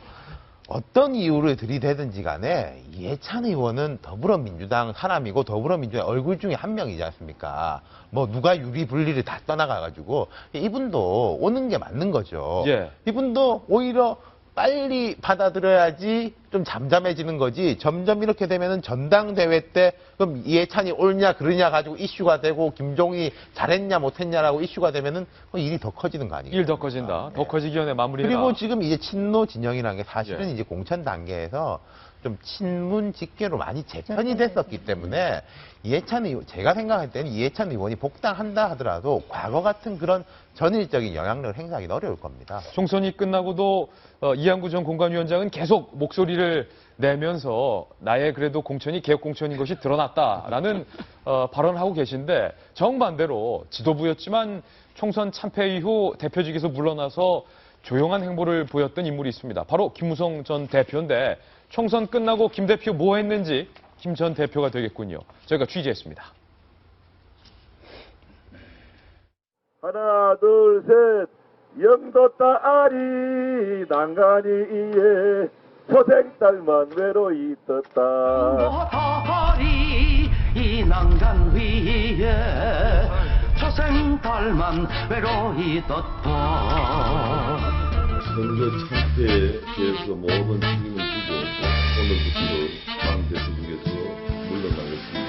어떤 이유를 들이대든지 간에 이해찬 의원은 더불어민주당 사람이고 더불어민주당 얼굴 중에 한 명이지 않습니까? 누가 유리 분리를 다 떠나가가지고 이분도 오는 게 맞는 거죠. 예. 이분도 오히려 빨리 받아들여야지 좀 잠잠해지는 거지 점점 이렇게 되면은 전당대회 때 그럼 이해찬이 옳냐 그러냐 가지고 이슈가 되고 김종이 잘했냐 못했냐라고 이슈가 되면은 일이 더 커지는 거 아니에요? 일 더 커진다. 더 커지기 전에 마무리해라. 그리고 지금 이제 친노 진영이라는 게 사실은 예. 이제 공천 단계에서 좀 친문 직계로 많이 재편이 됐었기 때문에 이해찬 의원, 제가 생각할 때는 이해찬 의원이 복당한다 하더라도 과거 같은 그런 전일적인 영향력을 행사하기는 어려울 겁니다. 총선이 끝나고도 이한구 전 공관위원장은 계속 목소리를 내면서 나의 그래도 공천이 개혁 공천인 것이 드러났다라는 발언을 하고 계신데 정반대로 지도부였지만 총선 참패 이후 대표직에서 물러나서 조용한 행보를 보였던 인물이 있습니다. 바로 김무성 전 대표인데 총선 끝나고 김 대표 뭐 했는지 김 전 대표가 되겠군요. 저희가 취재했습니다. 하나 둘 셋 영도 딸이 난간이 이에 초생딸만 외로이 떴다. 이 난간 위에 초생딸만 외로이 떴다. 선거 참패에 대해서 모든 책임을 지고 오늘부터 당 대표직에서 물러나겠습니다.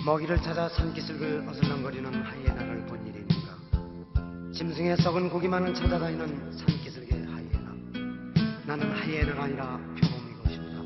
먹이를 찾아 산기슭을 어슬렁거리는 하이에나를 본 일이니까 짐승의 썩은 고기만을 찾아다니는 산기슭의 하이에나. 나는 하이에나가 아니라 표범이고 싶다.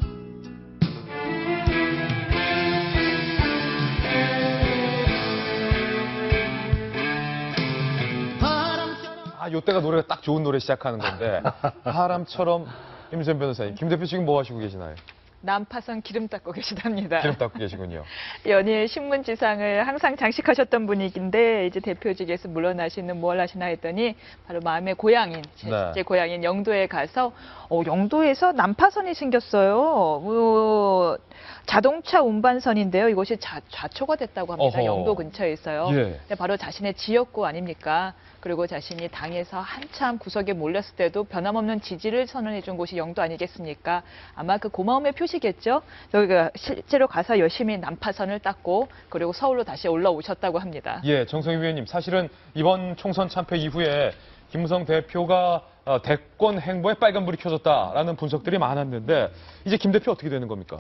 요때가 노래가 딱 좋은 노래 시작하는 건데 바람처럼 임수연 변호사님, 김 대표 지금 뭐 하시고 계시나요? 난파선 기름 닦고 계시답니다. 기름 닦고 계시군요. 연일 신문지상을 항상 장식하셨던 분이긴데 이제 대표직에서 물러나시는 뭘 하시나 했더니 바로 마음의 고향인, 제 네. 고향인 영도에 가서 영도에서 난파선이 생겼어요. 자동차 운반선인데요. 이곳이 좌초가 됐다고 합니다. 어허. 영도 근처에 있어요. 예. 근데 바로 자신의 지역구 아닙니까? 그리고 자신이 당에서 한참 구석에 몰렸을 때도 변함없는 지지를 선언해준 곳이 영도 아니겠습니까? 아마 그 고마움의 표시겠죠. 저희가 실제로 가서 열심히 난파선을 닦고 그리고 서울로 다시 올라오셨다고 합니다. 예, 정성희 위원님, 사실은 이번 총선 참패 이후에 김무성 대표가 대권 행보에 빨간불이 켜졌다라는 분석들이 많았는데 이제 김 대표 어떻게 되는 겁니까?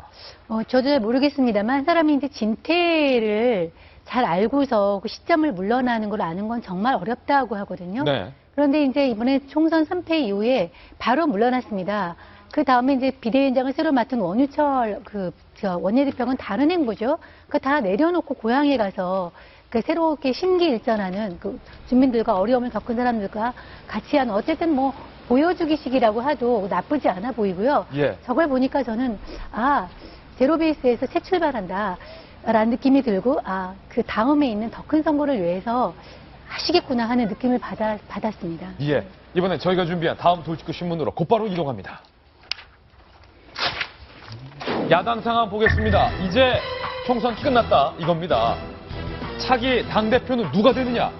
저도 잘 모르겠습니다만 사람이 이제 진퇴를 잘 알고서 그 시점을 물러나는 걸 아는 건 정말 어렵다고 하거든요. 네. 그런데 이제 이번에 총선 3패 이후에 바로 물러났습니다. 그 다음에 이제 비대위원장을 새로 맡은 원유철 원내대표는 다른 행보죠. 그 다 내려놓고 고향에 가서 그 새롭게 심기일전하는 그 주민들과 어려움을 겪은 사람들과 같이 하는 어쨌든 뭐 보여주기식이라고 해도 나쁘지 않아 보이고요. 예. 저걸 보니까 저는 제로베이스에서 새 출발한다. 라는 느낌이 들고 그 다음에 있는 더 큰 선거를 위해서 하시겠구나 하는 느낌을 받았습니다. 예. 이번엔 저희가 준비한 다음 돌직구 신문으로 곧바로 이동합니다. 야당 상황 보겠습니다. 이제 총선 끝났다 이겁니다. 차기 당대표는 누가 되느냐?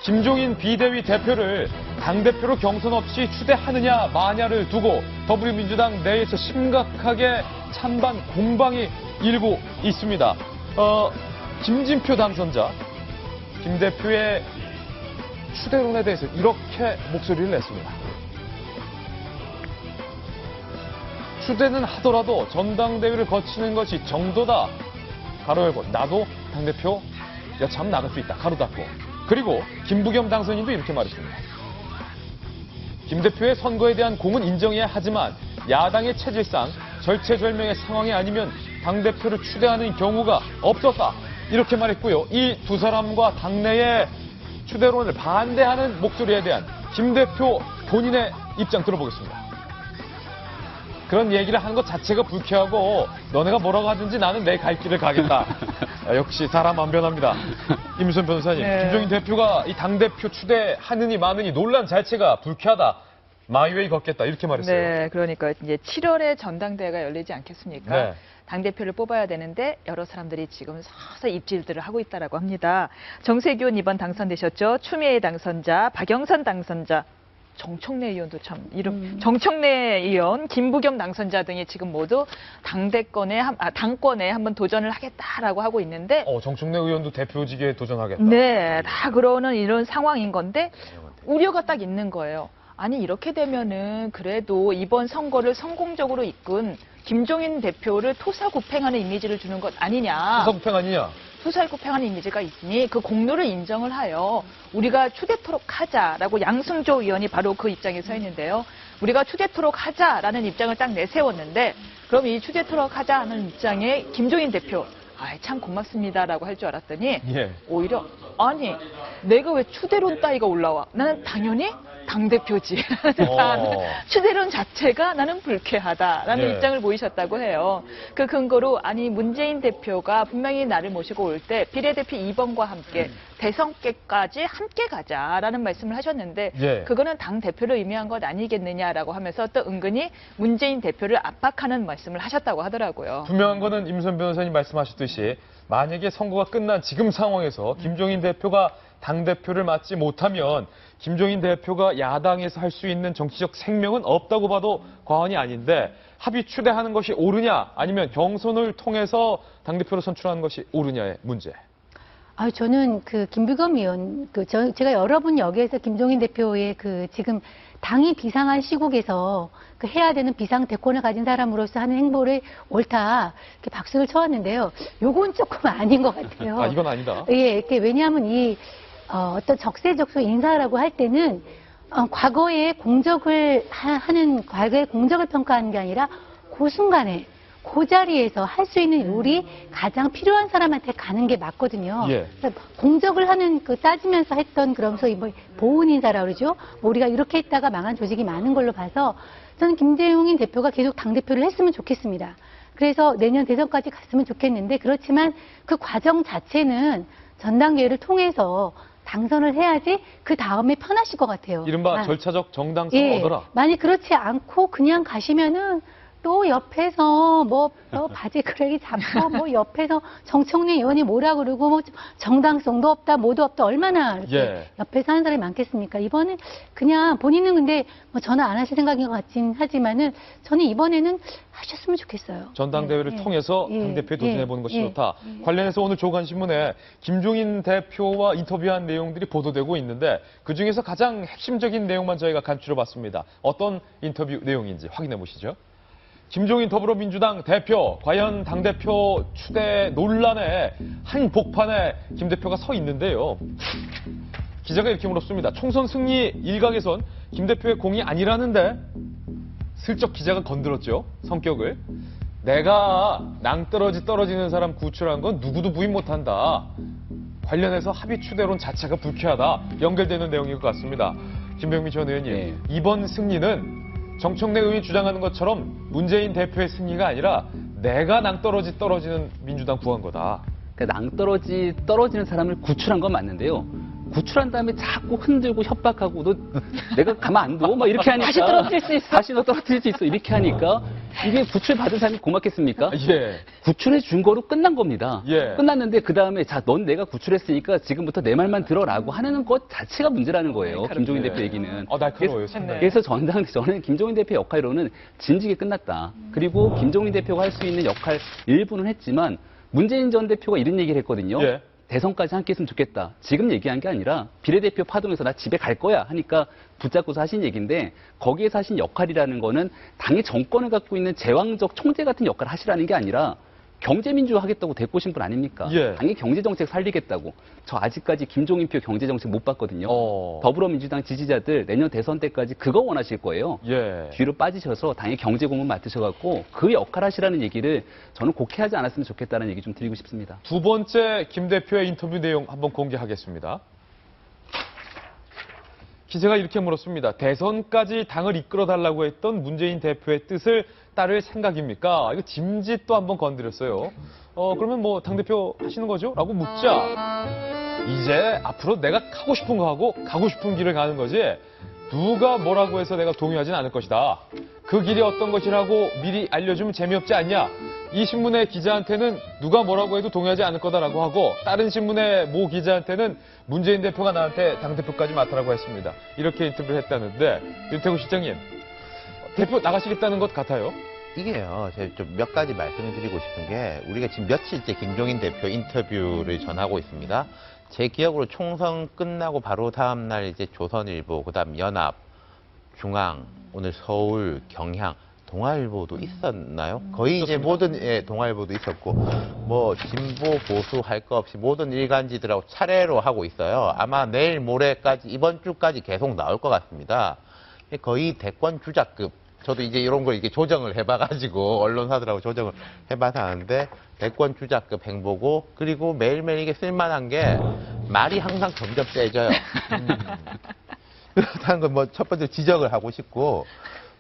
김종인 비대위 대표를 당대표로 경선 없이 추대하느냐 마냐를 두고 더불어민주당 내에서 심각하게 찬반 공방이 일고 있습니다. 김진표 당선자, 김 대표의 추대론에 대해서 이렇게 목소리를 냈습니다. 추대는 하더라도 전당대회를 거치는 것이 정도다. 가로 열고 나도 당대표 여차하면 나갈 수 있다. 가로 닫고. 그리고 김부겸 당선인도 이렇게 말했습니다. 김 대표의 선거에 대한 공은 인정해야 하지만 야당의 체질상 절체절명의 상황이 아니면 당대표를 추대하는 경우가 없었다. 이렇게 말했고요. 이 두 사람과 당내의 추대론을 반대하는 목소리에 대한 김 대표 본인의 입장 들어보겠습니다. 그런 얘기를 하는 것 자체가 불쾌하고 너네가 뭐라고 하든지 나는 내 갈 길을 가겠다. 역시 사람 안 변합니다. 임수연 변호사님, 네. 김종인 대표가 이 당대표 추대하느니 마느니 논란 자체가 불쾌하다. 마이웨이 걷겠다. 이렇게 말했어요. 네, 그러니까 이제 7월에 전당대회가 열리지 않겠습니까? 네. 당대표를 뽑아야 되는데 여러 사람들이 지금 서서히 입질들을 하고 있다라고 합니다. 정세균 이번 당선되셨죠. 추미애 당선자, 박영선 당선자, 정청래 의원도 참 이름 정청래 의원, 김부겸 당선자 등이 지금 모두 당권에 한번 도전을 하겠다라고 하고 있는데 정청래 의원도 대표직에 도전하겠다. 네, 다 그러는 이런 상황인 건데 우려가 딱 있는 거예요. 아니 이렇게 되면은 그래도 이번 선거를 성공적으로 이끈 김종인 대표를 토사구팽하는 이미지를 주는 것 아니냐. 토사구팽 아니냐. 토사구팽하는 이미지가 있으니 그 공로를 인정을 하여 우리가 추대토록 하자라고 양승조 의원이 바로 그 입장에 서 있는데요. 우리가 추대토록 하자라는 입장을 딱 내세웠는데 그럼 이 추대토록 하자는 입장에 김종인 대표 참 고맙습니다라고 할 줄 알았더니 오히려 아니 내가 왜 추대론 따위가 올라와. 나는 당연히 당대표지. 추대론 자체가 나는 불쾌하다라는 입장을 보이셨다고 해요. 그 근거로 아니 문재인 대표가 분명히 나를 모시고 올 때 비례대표 2번과 함께 대선께까지 함께 가자라는 말씀을 하셨는데 그거는 당대표를 의미한 것 아니겠느냐라고 하면서 또 은근히 문재인 대표를 압박하는 말씀을 하셨다고 하더라고요. 분명한 거는 임선 변호사님 말씀하셨듯이 만약에 선거가 끝난 지금 상황에서 김종인 대표가 당대표를 맡지 못하면 김종인 대표가 야당에서 할 수 있는 정치적 생명은 없다고 봐도 과언이 아닌데 합의 추대하는 것이 옳으냐 아니면 경선을 통해서 당대표로 선출하는 것이 옳으냐의 문제. 저는 그 김부겸 의원, 제가 여러 번 여기에서 김종인 대표의 지금 당이 비상한 시국에서 해야 되는 비상 대권을 가진 사람으로서 하는 행보를 옳다 이렇게 박수를 쳐왔는데요. 요건 조금 아닌 것 같아요. 이건 아니다. 왜냐하면 어떤 적세적소 인사라고 할 때는 과거의 공적을 과거의 공적을 평가하는 게 아니라 그 순간에 그 자리에서 할 수 있는 요리 가장 필요한 사람한테 가는 게 맞거든요. 그래서 공적을 하는 따지면서 했던 그런 소위 보훈 인사라고 그러죠. 우리가 이렇게 했다가 망한 조직이 많은 걸로 봐서 저는 김종인 대표가 계속 당대표를 했으면 좋겠습니다. 그래서 내년 대선까지 갔으면 좋겠는데 그렇지만 그 과정 자체는 전당대회를 통해서 당선을 해야지 그 다음에 편하실 것 같아요. 이른바 절차적 정당성을 얻어라. 만약 그렇지 않고 그냥 가시면은 또 옆에서 바지 크랙이 잡고 옆에서 정청래 의원이 뭐라 그러고 정당성도 없다 뭐도 없다 얼마나 이렇게 옆에서 하는 사람이 많겠습니까? 이번엔 그냥 본인은 근데 전화 안 하실 생각인 것 같긴 하지만은 저는 이번에는 하셨으면 좋겠어요. 전당대회를 통해서 당대표에 도전해보는 것이 좋다. 관련해서 오늘 조간신문에 김종인 대표와 인터뷰한 내용들이 보도되고 있는데 그중에서 가장 핵심적인 내용만 저희가 간추려봤습니다. 어떤 인터뷰 내용인지 확인해 보시죠. 김종인 더불어민주당 대표, 과연 당대표 추대 논란의 한복판에 김 대표가 서 있는데요. 기자가 이렇게 물었습니다. 총선 승리 일각에선 김 대표의 공이 아니라는데 슬쩍 기자가 건드렸죠. 성격을. 내가 낭떠러지 떨어지는 사람 구출한 건 누구도 부인 못한다. 관련해서 합의 추대론 자체가 불쾌하다. 연결되는 내용인 것 같습니다. 김병민 전 의원님, 이번 승리는 정청래 의원이 주장하는 것처럼 문재인 대표의 승리가 아니라 내가 낭떠러지 떨어지는 민주당 구한 거다. 그러니까 낭떠러지 떨어지는 사람을 구출한 건 맞는데요. 구출한 다음에 자꾸 흔들고 협박하고 너 내가 가만 안 둬? 막 이렇게 하니까 다시 떨어뜨릴 수 있어. 다시 너 떨어뜨릴 수 있어. 이렇게 하니까 이게 구출받은 사람이 고맙겠습니까? 구출해 준 거로 끝난 겁니다. 끝났는데 그 다음에 넌 내가 구출했으니까 지금부터 내 말만 들어라고 하는 것 자체가 문제라는 거예요. 김종인 대표 얘기는. 날카로워요. 그래서 저는 김종인 대표 역할로는 진지게 끝났다. 그리고 김종인 대표가 할 수 있는 역할 일부는 했지만 문재인 전 대표가 이런 얘기를 했거든요. 대선까지 함께 했으면 좋겠다. 지금 얘기한 게 아니라 비례대표 파동에서 나 집에 갈 거야 하니까 붙잡고서 하신 얘기인데 거기에서 하신 역할이라는 거는 당의 정권을 갖고 있는 제왕적 총재 같은 역할을 하시라는 게 아니라 경제민주화 하겠다고 데꼬신 분 아닙니까? 당의 경제정책 살리겠다고. 저 아직까지 김종인표 경제정책 못 봤거든요. 더불어민주당 지지자들 내년 대선 때까지 그거 원하실 거예요. 뒤로 빠지셔서 당의 경제고문 맡으셔갖고 그 역할 하시라는 얘기를 저는 곡해하지 않았으면 좋겠다는 얘기 좀 드리고 싶습니다. 두 번째 김 대표의 인터뷰 내용 한번 공개하겠습니다. 기자가 이렇게 물었습니다. 대선까지 당을 이끌어달라고 했던 문재인 대표의 뜻을 따를 생각입니까? 이거 짐짓도 한번 건드렸어요. 그러면 당대표 하시는 거죠? 라고 묻자 이제 앞으로 내가 하고 싶은 거 하고 가고 싶은 길을 가는 거지 누가 뭐라고 해서 내가 동의하진 않을 것이다. 그 길이 어떤 것이라고 미리 알려주면 재미없지 않냐? 이 신문의 기자한테는 누가 뭐라고 해도 동의하지 않을 거다라고 하고 다른 신문의 모 기자한테는 문재인 대표가 나한테 당대표까지 맡으라고 했습니다. 이렇게 인터뷰를 했다는데 윤태구 실장님, 대표 나가시겠다는 것 같아요? 이게요, 제가 좀 몇 가지 말씀을 드리고 싶은 게 우리가 지금 며칠째 김종인 대표 인터뷰를 전하고 있습니다. 제 기억으로 총선 끝나고 바로 다음 날 이제 조선일보, 그다음 연합, 중앙, 오늘 서울, 경향, 동아일보도 있었나요? 거의 이제 모든 동아일보도 있었고 뭐 진보 보수 할 거 없이 모든 일간지들하고 차례로 하고 있어요. 아마 내일 모레까지 이번 주까지 계속 나올 것 같습니다. 거의 대권 주자급. 저도 이제 이런 걸 이렇게 조정을 해봐가지고 언론사들하고 조정을 해봐서 하는데 대권 주자급 행보고 그리고 매일매일 이게 쓸만한 게 말이 항상 점점 세져요. 그렇다는 건 뭐 첫 번째 지적을 하고 싶고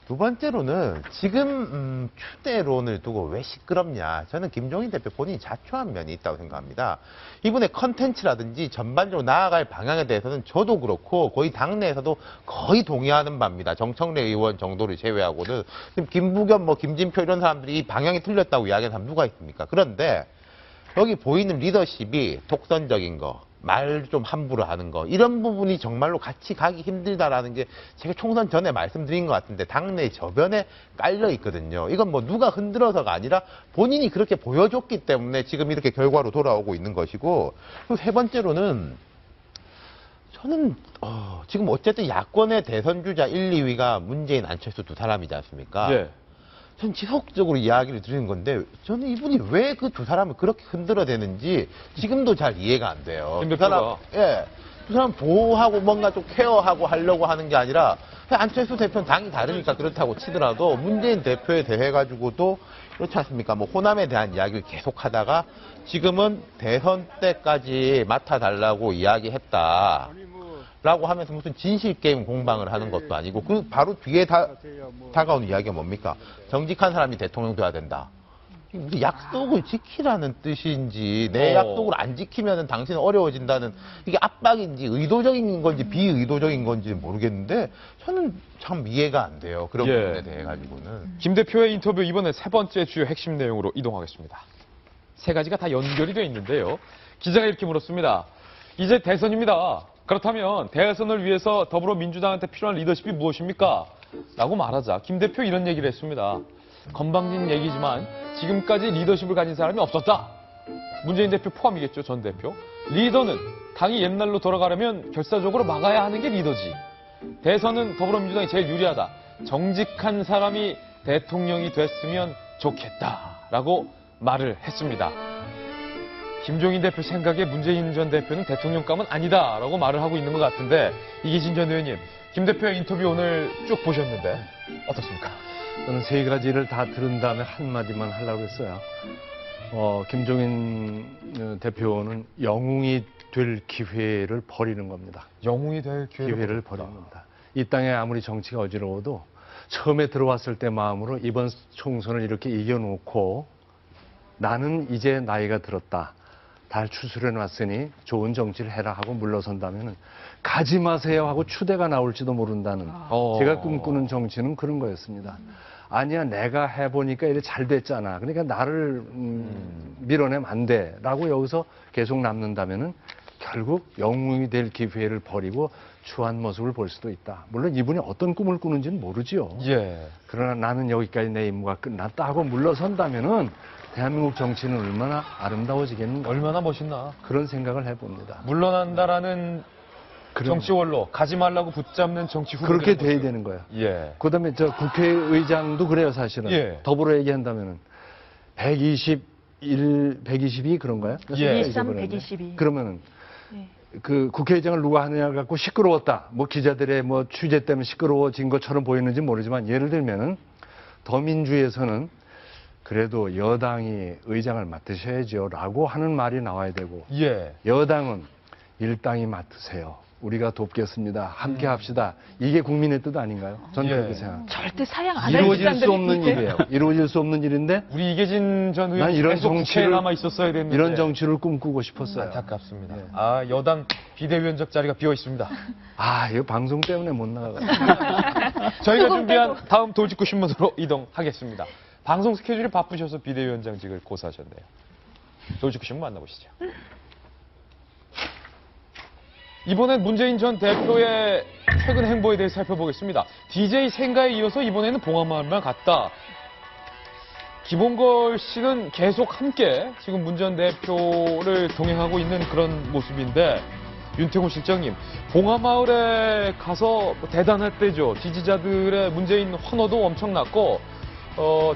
두 번째로는 지금 추대론을 두고 왜 시끄럽냐. 저는 김종인 대표 본인이 자초한 면이 있다고 생각합니다. 이분의 컨텐츠라든지 전반적으로 나아갈 방향에 대해서는 저도 그렇고 거의 당내에서도 거의 동의하는 바입니다. 정청래 의원 정도를 제외하고는. 김부겸, 뭐 김진표 이런 사람들이 이 방향이 틀렸다고 이야기하는 사람 누가 있습니까? 그런데 여기 보이는 리더십이 독선적인 거, 말 좀 함부로 하는 거 이런 부분이 정말로 같이 가기 힘들다라는 게 제가 총선 전에 말씀드린 것 같은데 당내 저변에 깔려 있거든요. 이건 뭐 누가 흔들어서가 아니라 본인이 그렇게 보여줬기 때문에 지금 이렇게 결과로 돌아오고 있는 것이고 그리고 세 번째로는 저는 지금 어쨌든 야권의 대선 주자 1, 2위가 문재인, 안철수 두 사람이지 않습니까? 예. 전 지속적으로 이야기를 드리는 건데 저는 이분이 왜 그 두 사람을 그렇게 흔들어대는지 지금도 잘 이해가 안 돼요. 김 두 사람, 대표가. 예, 두 사람 보호하고 뭔가 좀 케어하고 하려고 하는 게 아니라 안철수 대표는 당이 다르니까 그렇다고 치더라도 문재인 대표에 대해 가지고도 그렇지 않습니까? 뭐 호남에 대한 이야기를 계속하다가 지금은 대선 때까지 맡아달라고 이야기했다. 라고 하면서 무슨 진실게임 공방을 하는 것도 아니고 그 바로 뒤에 다가오는 이야기가 뭡니까? 정직한 사람이 대통령 돼야 된다. 무슨 약속을 지키라는 뜻인지 내 약속을 안 지키면 당신은 어려워진다는 이게 압박인지 의도적인 건지 비의도적인 건지 모르겠는데 저는 참 이해가 안 돼요. 그런 부분에 대해 가지고는. 김 대표의 인터뷰 이번에 세 번째 주요 핵심 내용으로 이동하겠습니다. 세 가지가 다 연결이 되어 있는데요. 기자가 이렇게 물었습니다. 이제 대선입니다. 그렇다면 대선을 위해서 더불어민주당한테 필요한 리더십이 무엇입니까? 라고 말하자 김 대표 이런 얘기를 했습니다. 건방진 얘기지만 지금까지 리더십을 가진 사람이 없었다. 문재인 대표 포함이겠죠, 전 대표. 리더는 당이 옛날로 돌아가려면 결사적으로 막아야 하는 게 리더지. 대선은 더불어민주당이 제일 유리하다. 정직한 사람이 대통령이 됐으면 좋겠다라고 말을 했습니다. 김종인 대표 생각에 문재인 전 대표는 대통령감은 아니다라고 말을 하고 있는 것 같은데 이기진 전 의원님, 김 대표의 인터뷰 오늘 쭉 보셨는데 어떻습니까? 저는 세 가지를 다 들은 다음에 한마디만 하려고 했어요. 김종인 대표는 영웅이 될 기회를 버리는 겁니다. 영웅이 될 기회를 버리는 겁니다. 이 땅에 아무리 정치가 어지러워도 처음에 들어왔을 때 마음으로 이번 총선을 이렇게 이겨놓고 나는 이제 나이가 들었다. 달 추스려 놨으니 좋은 정치를 해라 하고 물러선다면 가지 마세요 하고 추대가 나올지도 모른다는 제가 꿈꾸는 정치는 그런 거였습니다. 아니야 내가 해보니까 이래 잘 됐잖아. 그러니까 나를 밀어내면 안 돼 라고 여기서 계속 남는다면 결국 영웅이 될 기회를 버리고 추한 모습을 볼 수도 있다. 물론 이분이 어떤 꿈을 꾸는지는 모르지요. 예. 그러나 나는 여기까지 내 임무가 끝났다 하고 물러선다면은 대한민국 정치는 얼마나 아름다워지겠는가. 얼마나 멋있나. 그런 생각을 해봅니다. 물러난다라는 정치 원로, 가지 말라고 붙잡는 정치 후보. 그렇게 돼야 되는 거예요. 예. 그다음에 저 국회의장도 그래요, 사실은. 예. 더불어 얘기한다면은 122 그런가요? 예. 123, 122. 그러면은 예. 그 국회의장을 누가 하느냐 갖고 시끄러웠다. 뭐 기자들의 뭐 취재 때문에 시끄러워진 것처럼 보이는지 모르지만 예를 들면은 더민주에서는 그래도 여당이 의장을 맡으셔야죠라고 하는 말이 나와야 되고 예. 여당은 일당이 맡으세요. 우리가 돕겠습니다. 함께 합시다. 이게 국민의 뜻 아닌가요? 전 그렇게 생각합니다. 절대 사양 안 할 이루어질 수 집단들이 없는 일이에요. 이루어질 수 없는 일인데 우리 이계진 전 난 의원이 이런 계속 국회에 정치를 남아 있었어야 됐는데. 이런 정치를 꿈꾸고 싶었어요. 안타깝습니다. 네. 아, 여당 비대위원장 자리가 비어 있습니다. 아, 이거 방송 때문에 못 나가요. 저희가 준비한 다음 돌직구 신문으로 이동하겠습니다. 방송 스케줄이 바쁘셔서 비대위원장직을 고사하셨네요. 조직구 신문 만나보시죠. 이번엔 문재인 전 대표의 최근 행보에 대해 살펴보겠습니다. DJ 생가에 이어서 이번에는 봉하마을만 갔다. 김홍걸 씨는 계속 함께 지금 문 전 대표를 동행하고 있는 그런 모습인데, 윤태곤 실장님, 봉하마을에 가서 대단했대죠. 지지자들의 문재인 환호도 엄청났고,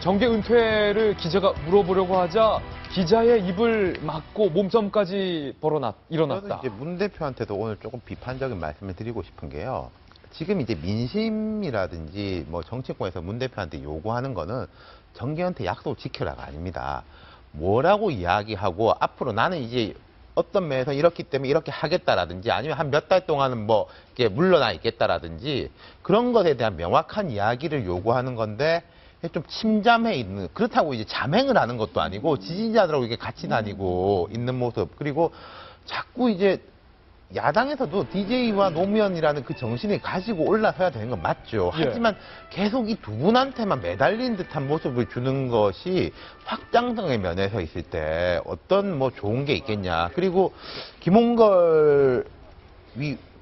정계 은퇴를 기자가 물어보려고 하자 기자의 입을 막고 몸싸움까지 일어났다. 저는 이제 문 대표한테도 오늘 조금 비판적인 말씀을 드리고 싶은 게요. 지금 이제 민심이라든지 뭐 정치권에서 문 대표한테 요구하는 거는 정계한테 약속 지켜라가 아닙니다. 뭐라고 이야기하고 앞으로 나는 이제 어떤 면에서 이렇기 때문에 이렇게 하겠다라든지 아니면 한 몇 달 동안은 뭐 이렇게 물러나 있겠다라든지 그런 것에 대한 명확한 이야기를 요구하는 건데 좀 침잠해 있는, 그렇다고 이제 자맹을 하는 것도 아니고 지지자들하고 이렇게 같이 다니고 있는 모습, 그리고 자꾸 이제 야당에서도 DJ와 노무현이라는 그 정신을 가지고 올라서야 되는 건 맞죠. 예. 하지만 계속 이 두 분한테만 매달린 듯한 모습을 주는 것이 확장성의 면에서 있을 때 어떤 뭐 좋은 게 있겠냐. 그리고 김홍걸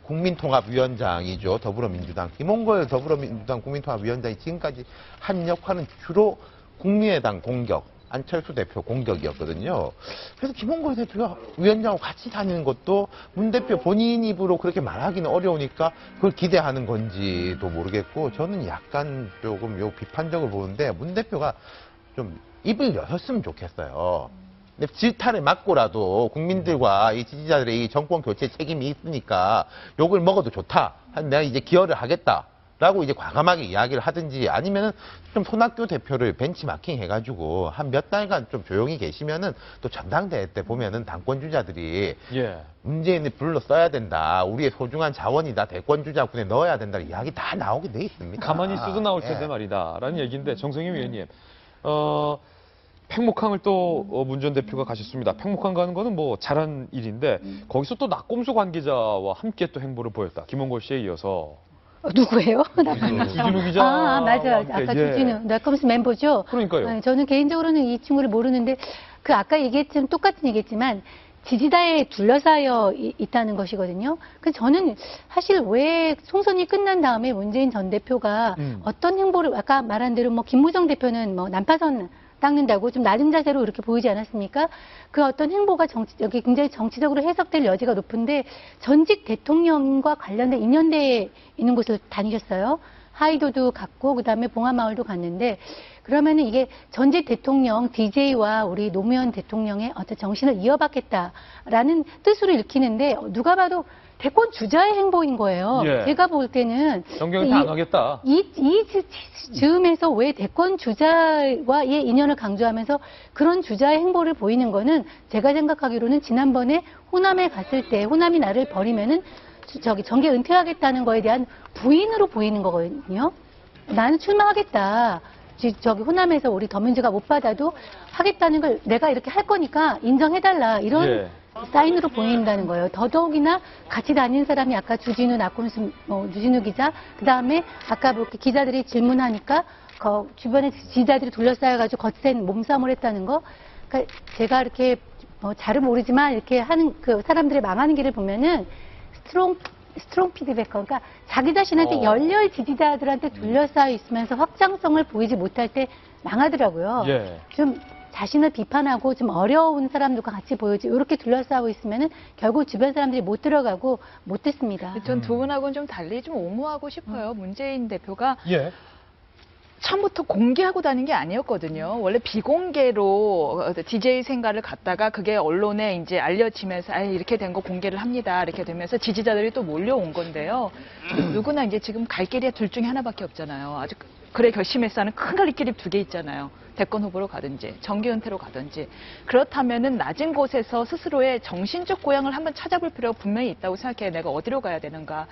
국민통합위원장이죠. 더불어민주당. 김홍걸 더불어민주당 국민통합위원장이 지금까지 한 역할은 주로 국민의당 공격, 안철수 대표 공격이었거든요. 그래서 김홍걸 대표가 위원장하고 같이 다니는 것도 문 대표 본인 입으로 그렇게 말하기는 어려우니까 그걸 기대하는 건지도 모르겠고, 저는 약간 조금 비판적으로 보는데 문 대표가 좀 입을 여셨으면 좋겠어요. 근데 질타를 맞고라도 국민들과 이 지지자들의 이 정권 교체 책임이 있으니까 욕을 먹어도 좋다. 내가 이제 기여를 하겠다라고 이제 과감하게 이야기를 하든지, 아니면은 좀 손학규 대표를 벤치마킹 해가지고 한 몇 달간 좀 조용히 계시면은 또 전당대회 때 보면은 당권 주자들이 예. 문재인을 불러 써야 된다. 우리의 소중한 자원이다. 대권 주자군에 넣어야 된다. 이야기 다 나오게 돼 있습니다. 가만히 있어도 나올 텐데 예. 말이다. 라는 얘기인데, 정성희 위원님. 팽목항을 또 문 전 대표가 가셨습니다. 팽목항 가는 거는 뭐 잘한 일인데, 거기서 또 낙곰수 관계자와 함께 또 행보를 보였다. 김홍걸 씨에 이어서. 누구예요? 주진우 기자. 맞아요. 아까 주진우. 낙검수 멤버죠? 그러니까요. 네, 저는 개인적으로는 이 친구를 모르는데, 그 아까 얘기했지만 똑같은 얘기했지만, 지지자에 둘러싸여 있다는 것이거든요. 그래서 저는 사실 왜 총선이 끝난 다음에 문재인 전 대표가 어떤 행보를, 아까 말한 대로 뭐 김무성 대표는 뭐 난파선 닦는다고 좀 낮은 자세로 이렇게 보이지 않았습니까? 그 어떤 행보가 여기 굉장히 정치적으로 해석될 여지가 높은데, 전직 대통령과 관련된 인연대에 있는 곳을 다니셨어요. 하이도도 갔고 그다음에 봉하마을도 갔는데, 그러면은 이게 전직 대통령 DJ와 우리 노무현 대통령의 어떤 정신을 이어받겠다라는 뜻으로 읽히는데, 누가 봐도 대권 주자의 행보인 거예요. 예. 제가 볼 때는 정경은 안 하겠다. 이 즈음에서 왜 대권 주자와의 인연을 강조하면서 그런 주자의 행보를 보이는 거는, 제가 생각하기로는 지난번에 호남에 갔을 때 호남이 나를 버리면은 정계 은퇴하겠다는 거에 대한 부인으로 보이는 거거든요. 나는 출마하겠다. 호남에서 우리 더민주가 못 받아도 하겠다는 걸 내가 이렇게 할 거니까 인정해달라. 이런 예. 사인으로 보인다는 거예요. 더더욱이나 같이 다닌 사람이 아까 주진우, 낙곰수, 주진우 기자, 그 다음에 아까 뭐 기자들이 질문하니까 주변에 지지자들이 둘러싸여가지고 거센 몸싸움을 했다는 거. 그러니까 제가 이렇게 잘은 모르지만 이렇게 하는 그 사람들의 망하는 길을 보면은 스트롱 피드백, 그러니까 자기 자신한테 열렬 지지자들한테 둘러싸여 있으면서 확장성을 보이지 못할 때 망하더라고요. 예. 좀 자신을 비판하고 좀 어려운 사람들과 같이 보여지, 이렇게 둘러싸고 있으면은 결국 주변 사람들이 못 들어가고 못 듣습니다. 전 두 분하고는 좀 달리 좀 옹호하고 싶어요. 문재인 대표가 예. 처음부터 공개하고 다닌 게 아니었거든요. 원래 비공개로 DJ 생가를 갔다가 그게 언론에 이제 알려지면서 이렇게 된 거 공개를 합니다. 이렇게 되면서 지지자들이 또 몰려온 건데요. 누구나 이제 지금 갈 길이 둘 중에 하나밖에 없잖아요. 아주 그래 결심했어 하는 큰 갈길이 두 개 있잖아요. 대권 후보로 가든지 정계 은퇴로 가든지. 그렇다면은 낮은 곳에서 스스로의 정신적 고향을 한번 찾아볼 필요가 분명히 있다고 생각해요. 내가 어디로 가야 되는가.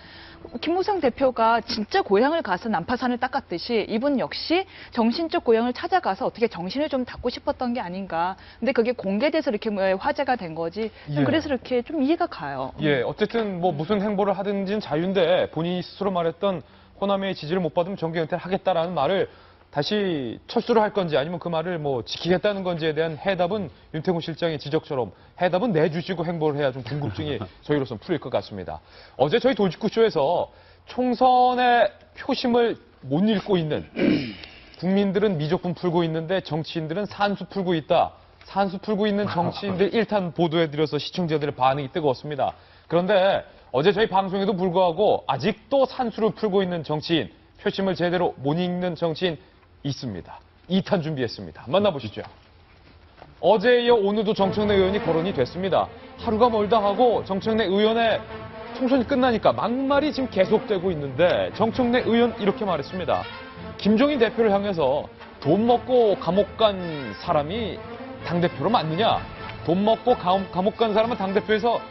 김무성 대표가 진짜 고향을 가서 난파산을 닦았듯이 이분 역시 정신적 고향을 찾아가서 어떻게 정신을 좀 닦고 싶었던 게 아닌가. 근데 그게 공개돼서 이렇게 화제가 된 거지. 예. 그래서 이렇게 좀 이해가 가요. 예, 어쨌든 뭐 무슨 행보를 하든지는 자유인데, 본인이 스스로 말했던 호남의 지지를 못 받으면 정계 은퇴를 하겠다라는 말을 다시 철수를 할 건지 아니면 그 말을 뭐 지키겠다는 건지에 대한 해답은 윤태곤 실장의 지적처럼 해답은 내주시고 행보를 해야 좀 궁금증이 저희로서는 풀릴 것 같습니다. 어제 저희 돌직구쇼에서 총선의 표심을 못 읽고 있는 국민들은 미적분 풀고 있는데 정치인들은 산수 풀고 있다. 산수 풀고 있는 정치인들 1탄 보도해드려서 시청자들의 반응이 뜨거웠습니다. 그런데 어제 저희 방송에도 불구하고 아직도 산수를 풀고 있는 정치인, 표심을 제대로 못 읽는 정치인 있습니다. 2탄 준비했습니다. 만나보시죠. 어제에 이어 오늘도 정청래 의원이 거론이 됐습니다. 하루가 멀다 하고 정청래 의원의 총선이 끝나니까 막말이 지금 계속되고 있는데 정청래 의원 이렇게 말했습니다. 김종인 대표를 향해서 돈 먹고 감옥 간 사람이 당대표로 맞느냐? 돈 먹고 감옥 간 사람은 당대표에서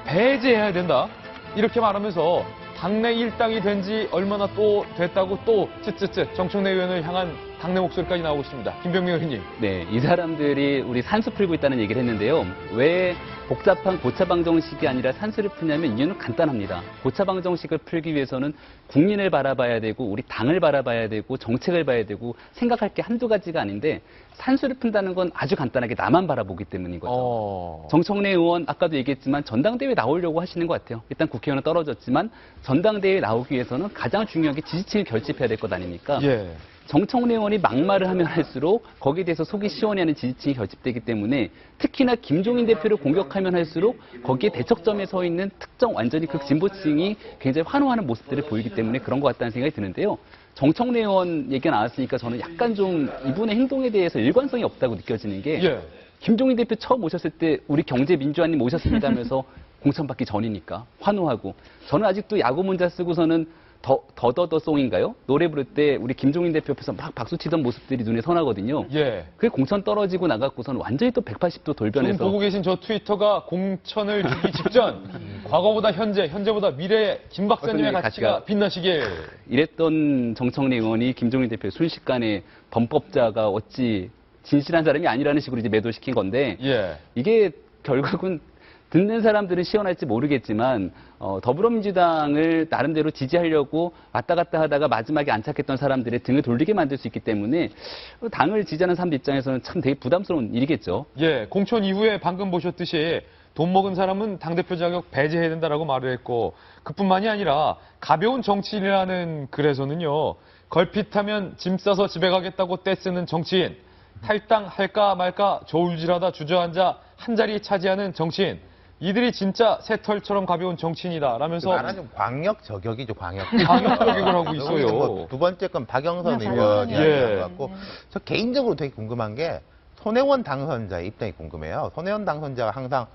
배제해야 된다. 이렇게 말하면서 당내 일당이 된 지 얼마나 또 됐다고 또 쯧쯧쯧 정청래 의원을 향한 당내 목소리까지 나오고 있습니다. 김병민 의원님. 네, 이 사람들이 우리 산수 풀고 있다는 얘기를 했는데요. 왜 복잡한 고차 방정식이 아니라 산수를 푸냐면 이유는 간단합니다. 고차 방정식을 풀기 위해서는 국민을 바라봐야 되고 우리 당을 바라봐야 되고 정책을 봐야 되고 생각할 게 한두 가지가 아닌데 산수를 푼다는 건 아주 간단하게 나만 바라보기 때문인 거죠. 정청래 의원 아까도 얘기했지만 전당대회 나오려고 하시는 것 같아요. 일단 국회의원은 떨어졌지만 전당대회에 나오기 위해서는 가장 중요한 게 지지층을 결집해야 될 것 아닙니까? 예. 정청래 의원이 막말을 하면 할수록 거기에 대해서 속이 시원해하는 지지층이 결집되기 때문에 특히나 김종인 대표를 공격하면 할수록 거기에 대척점에 서 있는 특정 완전히 극진보층이 굉장히 환호하는 모습들을 보이기 때문에 그런 것 같다는 생각이 드는데요. 정청래 의원 얘기가 나왔으니까 저는 약간 좀 이분의 행동에 대해서 일관성이 없다고 느껴지는 게 예. 김종인 대표 처음 오셨을 때 우리 경제민주화님 오셨습니다 하면서 공천받기 전이니까 환호하고 저는 아직도 야구 문자 쓰고서는 더더더송인가요? 노래 부를 때 우리 김종인 대표 옆에서 막 박수치던 모습들이 눈에 선하거든요. 예. 그게 공천 떨어지고 나갔고서는 완전히 또 180도 돌변해서 지금 보고 계신 저 트위터가 공천을 주기 직전 과거보다 현재보다 미래의 김 박사님의 가치가 빛나시길. 이랬던 정청래 의원이 김종인 대표의 순식간에 범법자가 어찌 진실한 사람이 아니라는 식으로 이제 매도시킨 건데 예. 이게 결국은 듣는 사람들은 시원할지 모르겠지만 더불어민주당을 나름대로 지지하려고 왔다 갔다 하다가 마지막에 안착했던 사람들의 등을 돌리게 만들 수 있기 때문에 당을 지지하는 사람들 입장에서는 참 되게 부담스러운 일이겠죠. 예, 공천 이후에 방금 보셨듯이 돈 먹은 사람은 당대표 자격 배제해야 된다라고 말을 했고 그뿐만이 아니라 가벼운 정치인이라는 글에서는요. 걸핏하면 짐 싸서 집에 가겠다고 떼쓰는 정치인, 탈당할까 말까 저울질하다 주저앉아 한 자리 차지하는 정치인, 이들이 진짜 새털처럼 가벼운 정치인이다 라면서 말하자면 광역 저격이죠, 광역. 광역 저격을 하고 있어요. 뭐 두 번째 건 박영선 의원 이야기한 것 같고 저 개인적으로 되게 궁금한 게 손혜원 당선자의 입장이 궁금해요. 손혜원 당선자가 항상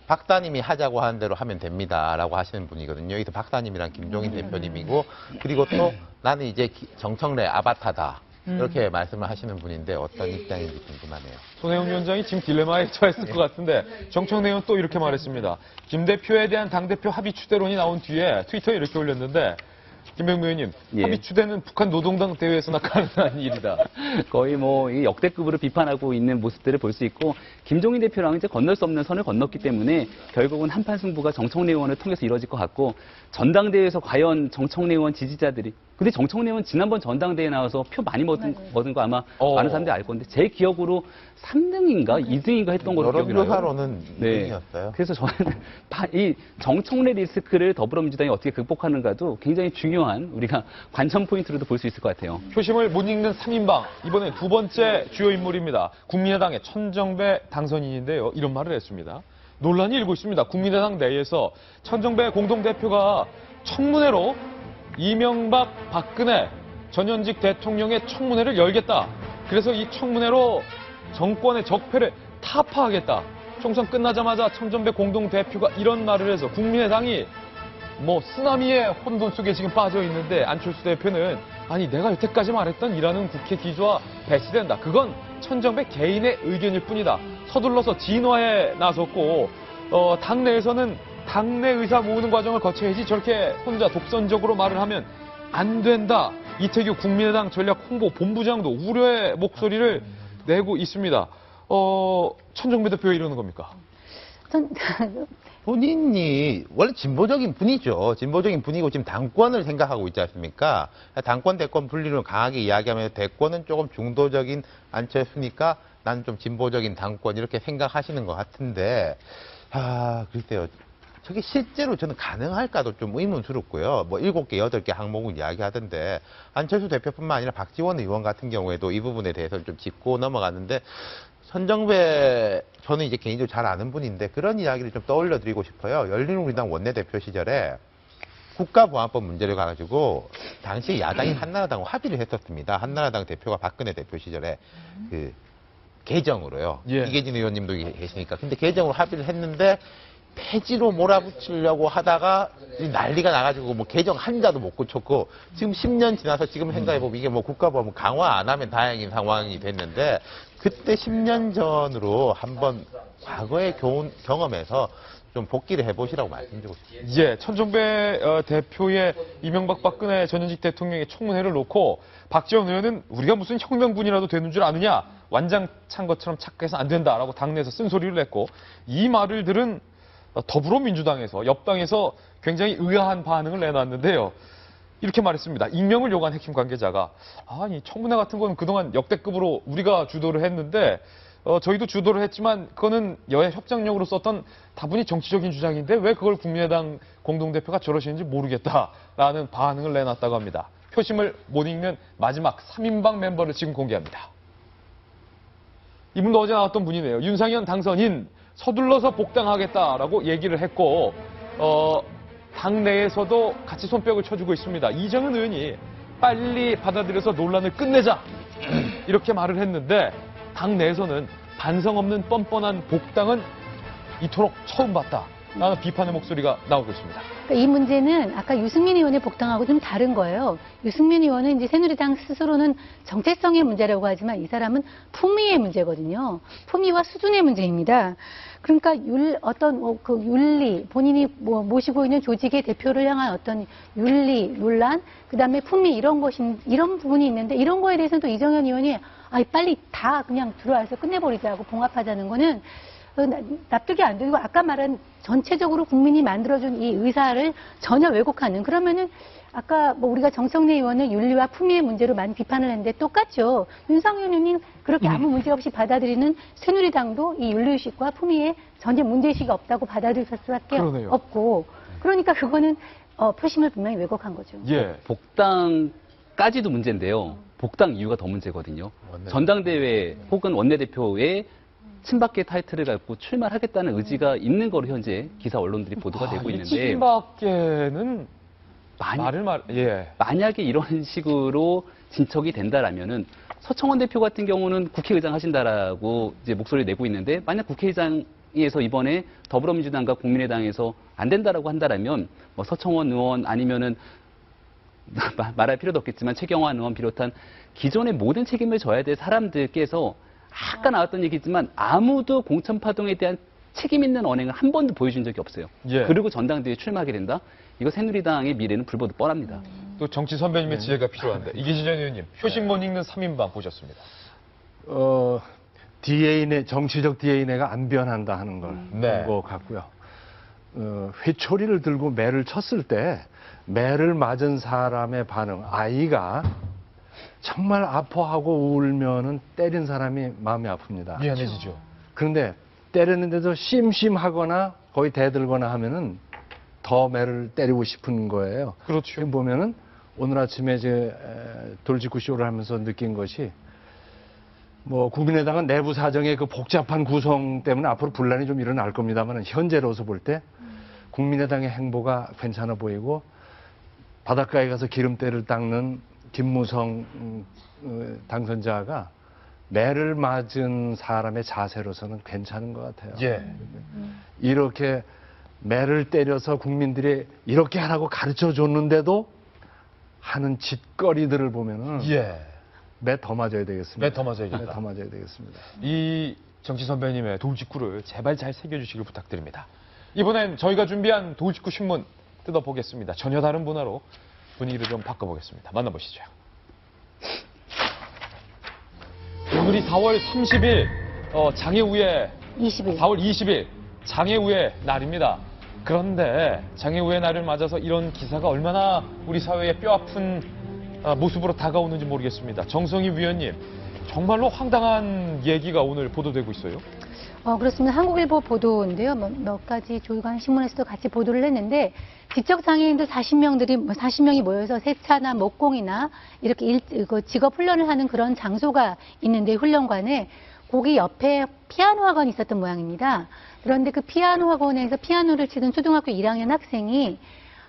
박사님이 하자고 하는 대로 하면 됩니다라고 하시는 분이거든요. 여기서 박사님이랑 김종인 대표님이고 그리고 또 나는 이제 정청래 아바타다. 이렇게 말씀을 하시는 분인데 어떤 입장인지 궁금하네요. 손혜원 위원장이 지금 딜레마에 처했을 것 같은데 정청래 의원 또 이렇게 말했습니다. 김 대표에 대한 당대표 합의 추대론이 나온 뒤에 트위터에 이렇게 올렸는데 김병민 의원님, 예. 합의 추대는 북한 노동당 대회에서나 가능한 일이다. 거의 뭐 이 역대급으로 비판하고 있는 모습들을 볼 수 있고 김종인 대표랑 이제 건널 수 없는 선을 건넜기 때문에 결국은 한판 승부가 정청래 의원을 통해서 이뤄질 것 같고 전당대회에서 과연 정청래 의원 지지자들이 근데 정청래 의원 지난번 전당대회에 나와서 표 많이 얻은 거 아마 많은 사람들이 알 건데 제 기억으로 3등인가 2등인가 했던 걸로 기억이 나요. 여론조사로는 네. 2등이었어요. 그래서 저는 이 정청래 리스크를 더불어민주당이 어떻게 극복하는가도 굉장히 중요한 우리가 관전 포인트로도 볼 수 있을 것 같아요. 표심을 못 읽는 3인방, 이번에 두 번째 주요 인물입니다. 국민의당의 천정배 당선인인데요. 이런 말을 했습니다. 논란이 일고 있습니다. 국민의당 내에서 천정배 공동대표가 청문회로 이명박, 박근혜 전현직 대통령의 청문회를 열겠다. 그래서 이 청문회로 정권의 적폐를 타파하겠다. 총선 끝나자마자 천정배 공동대표가 이런 말을 해서 국민의당이 뭐 쓰나미의 혼돈 속에 지금 빠져 있는데 안철수 대표는 아니 내가 여태까지 말했던 일하는 국회 기조와 배치된다. 그건 천정배 개인의 의견일 뿐이다. 서둘러서 진화에 나섰고 당내에서는 당내 의사 모으는 과정을 거쳐야지 저렇게 혼자 독선적으로 말을 하면 안 된다. 이태규 국민의당 전략 홍보 본부장도 우려의 목소리를 내고 있습니다. 천정배 대표가 이러는 겁니까? 전 본인이 원래 진보적인 분이죠. 진보적인 분이고 지금 당권을 생각하고 있지 않습니까? 당권 대권 분리를 강하게 이야기하면 대권은 조금 중도적인 안철수니까 난 좀 진보적인 당권 이렇게 생각하시는 것 같은데 글쎄요. 저게 실제로 저는 가능할까도 좀 의문스럽고요. 뭐 7개, 8개 항목을 이야기하던데 안철수 대표뿐만 아니라 박지원 의원 같은 경우에도 이 부분에 대해서 좀 짚고 넘어갔는데 선정배 저는 이제 개인적으로 잘 아는 분인데 그런 이야기를 좀 떠올려 드리고 싶어요. 열린우리당 원내대표 시절에 국가보안법 문제를 가지고 당시 야당인 한나라당과 합의를 했었습니다. 한나라당 대표가 박근혜 대표 시절에 그 개정으로요. 예. 이계진 의원님도 계시니까. 근데 개정으로 합의를 했는데 폐지로 몰아붙이려고 하다가 난리가 나가지고 뭐 개정 한자도 못 고쳤고 지금 10년 지나서 지금 생각해보면 이게 뭐 국가보안법 강화 안 하면 다행인 상황이 됐는데 그때 10년 전으로 한번 과거의 경험에서 좀 복귀를 해보시라고 말씀드리고 싶습니다. 예, 천정배 대표의 이명박 박근혜 전현직 대통령의 청문회를 놓고 박지원 의원은 우리가 무슨 혁명군이라도 되는 줄 아느냐 완장 찬 것처럼 착각해서 안 된다라고 당내에서 쓴소리를 했고 이 말을 들은 더불어민주당에서 옆당에서 굉장히 의아한 반응을 내놨는데요. 이렇게 말했습니다. 익명을 요구한 핵심 관계자가 아니 청문회 같은 건 그동안 역대급으로 우리가 주도를 했는데 저희도 주도를 했지만 그거는 여야 협상력으로 썼던 다분히 정치적인 주장인데 왜 그걸 국민의당 공동대표가 저러시는지 모르겠다라는 반응을 내놨다고 합니다. 표심을 못 읽는 마지막 3인방 멤버를 지금 공개합니다. 이분도 어제 나왔던 분이네요. 윤상현 당선인 서둘러서 복당하겠다라고 얘기를 했고 당내에서도 같이 손뼉을 쳐주고 있습니다. 이정은 의원이 빨리 받아들여서 논란을 끝내자 이렇게 말을 했는데 당내에서는 반성 없는 뻔뻔한 복당은 이토록 처음 봤다라는 비판의 목소리가 나오고 있습니다. 그러니까 이 문제는 아까 유승민 의원의 복당하고 좀 다른 거예요. 유승민 의원은 이제 새누리당 스스로는 정체성의 문제라고 하지만 이 사람은 품위의 문제거든요. 품위와 수준의 문제입니다. 그러니까 그 윤리, 본인이 모시고 있는 조직의 대표를 향한 어떤 윤리, 논란, 그 다음에 품위 이런 부분이 있는데 이런 거에 대해서는 또 이정현 의원이 빨리 다 그냥 들어와서 끝내버리자고 봉합하자는 거는 납득이 안 되고 아까 말한 전체적으로 국민이 만들어준 이 의사를 전혀 왜곡하는 그러면은 아까 우리가 정청래 의원은 윤리와 품위의 문제로 많이 비판을 했는데 똑같죠. 윤상현 의원님 그렇게 아무 문제 없이 받아들이는 새누리당도 이 윤리의식과 품위에 전혀 문제의식이 없다고 받아들일 수밖에 없고 그러니까 그거는 표심을 분명히 왜곡한 거죠. 예. 복당까지도 문제인데요. 복당 이유가 더 문제거든요. 전당대회 혹은 원내대표의 친박계 타이틀을 갖고 출마를 하겠다는 의지가 있는 거로 현재 기사 언론들이 보도가 되고 있는데 친박계는 만약에 이런 식으로 진척이 된다라면은 서청원 대표 같은 경우는 국회의장 하신다라고 이제 목소리를 내고 있는데 만약 국회의장에서 이번에 더불어민주당과 국민의당에서 안 된다라고 한다라면 뭐 서청원 의원 아니면은 말할 필요도 없겠지만 최경환 의원 비롯한 기존의 모든 책임을 져야 될 사람들께서 아까 나왔던 얘기지만 아무도 공천파동에 대한 책임 있는 언행을 한 번도 보여준 적이 없어요. 예. 그리고 전당대회에 출마하게 된다? 이거 새누리당의 미래는 불보듯 뻔합니다. 또 정치 선배님의 지혜가 필요한데 이계진 전 의원님 표심 못 읽는 3인방 보셨습니다. DNA, 정치적 DNA가 안 변한다 하는 걸 본 것 같고요. 회초리를 들고 매를 쳤을 때 매를 맞은 사람의 반응, 아이가 정말 아파하고 울면은 때린 사람이 마음이 아픕니다. 미안해지죠. 그런데 때렸는데도 심심하거나 거의 대들거나 하면은 더 매를 때리고 싶은 거예요. 그렇죠. 보면은 오늘 아침에 돌직구 쇼를 하면서 느낀 것이 뭐 국민의당은 내부 사정의 그 복잡한 구성 때문에 앞으로 분란이 좀 일어날 겁니다만 현재로서 볼 때 국민의당의 행보가 괜찮아 보이고 바닷가에 가서 기름때를 닦는 김무성 당선자가 매를 맞은 사람의 자세로서는 괜찮은 것 같아요. 예. 이렇게 매를 때려서 국민들이 이렇게 하라고 가르쳐 줬는데도 하는 짓거리들을 보면은 매 더 맞아야 되겠습니다. 매 더 맞아야겠다. 매 더 맞아야 되겠습니다. 이 정치 선배님의 돌직구를 제발 잘 새겨주시길 부탁드립니다. 이번엔 저희가 준비한 돌직구 신문 뜯어보겠습니다. 전혀 다른 분야로 분위기를 좀 바꿔보겠습니다. 만나보시죠. 오늘이 4월 30일, 장애우의 20일. 4월 20일 장애우의 날입니다. 그런데 장애우의 날을 맞아서 이런 기사가 얼마나 우리 사회의 뼈아픈 모습으로 다가오는지 모르겠습니다. 정성희 위원님, 정말로 황당한 얘기가 오늘 보도되고 있어요. 그렇습니다. 한국일보 보도인데요. 몇 가지 조간 신문에서도 같이 보도를 했는데 지적장애인들 40명이 모여서 세차나 목공이나 이렇게 직업 훈련을 하는 그런 장소가 있는데 훈련관에 거기 옆에 피아노 학원이 있었던 모양입니다. 그런데 그 피아노 학원에서 피아노를 치던 초등학교 1학년 학생이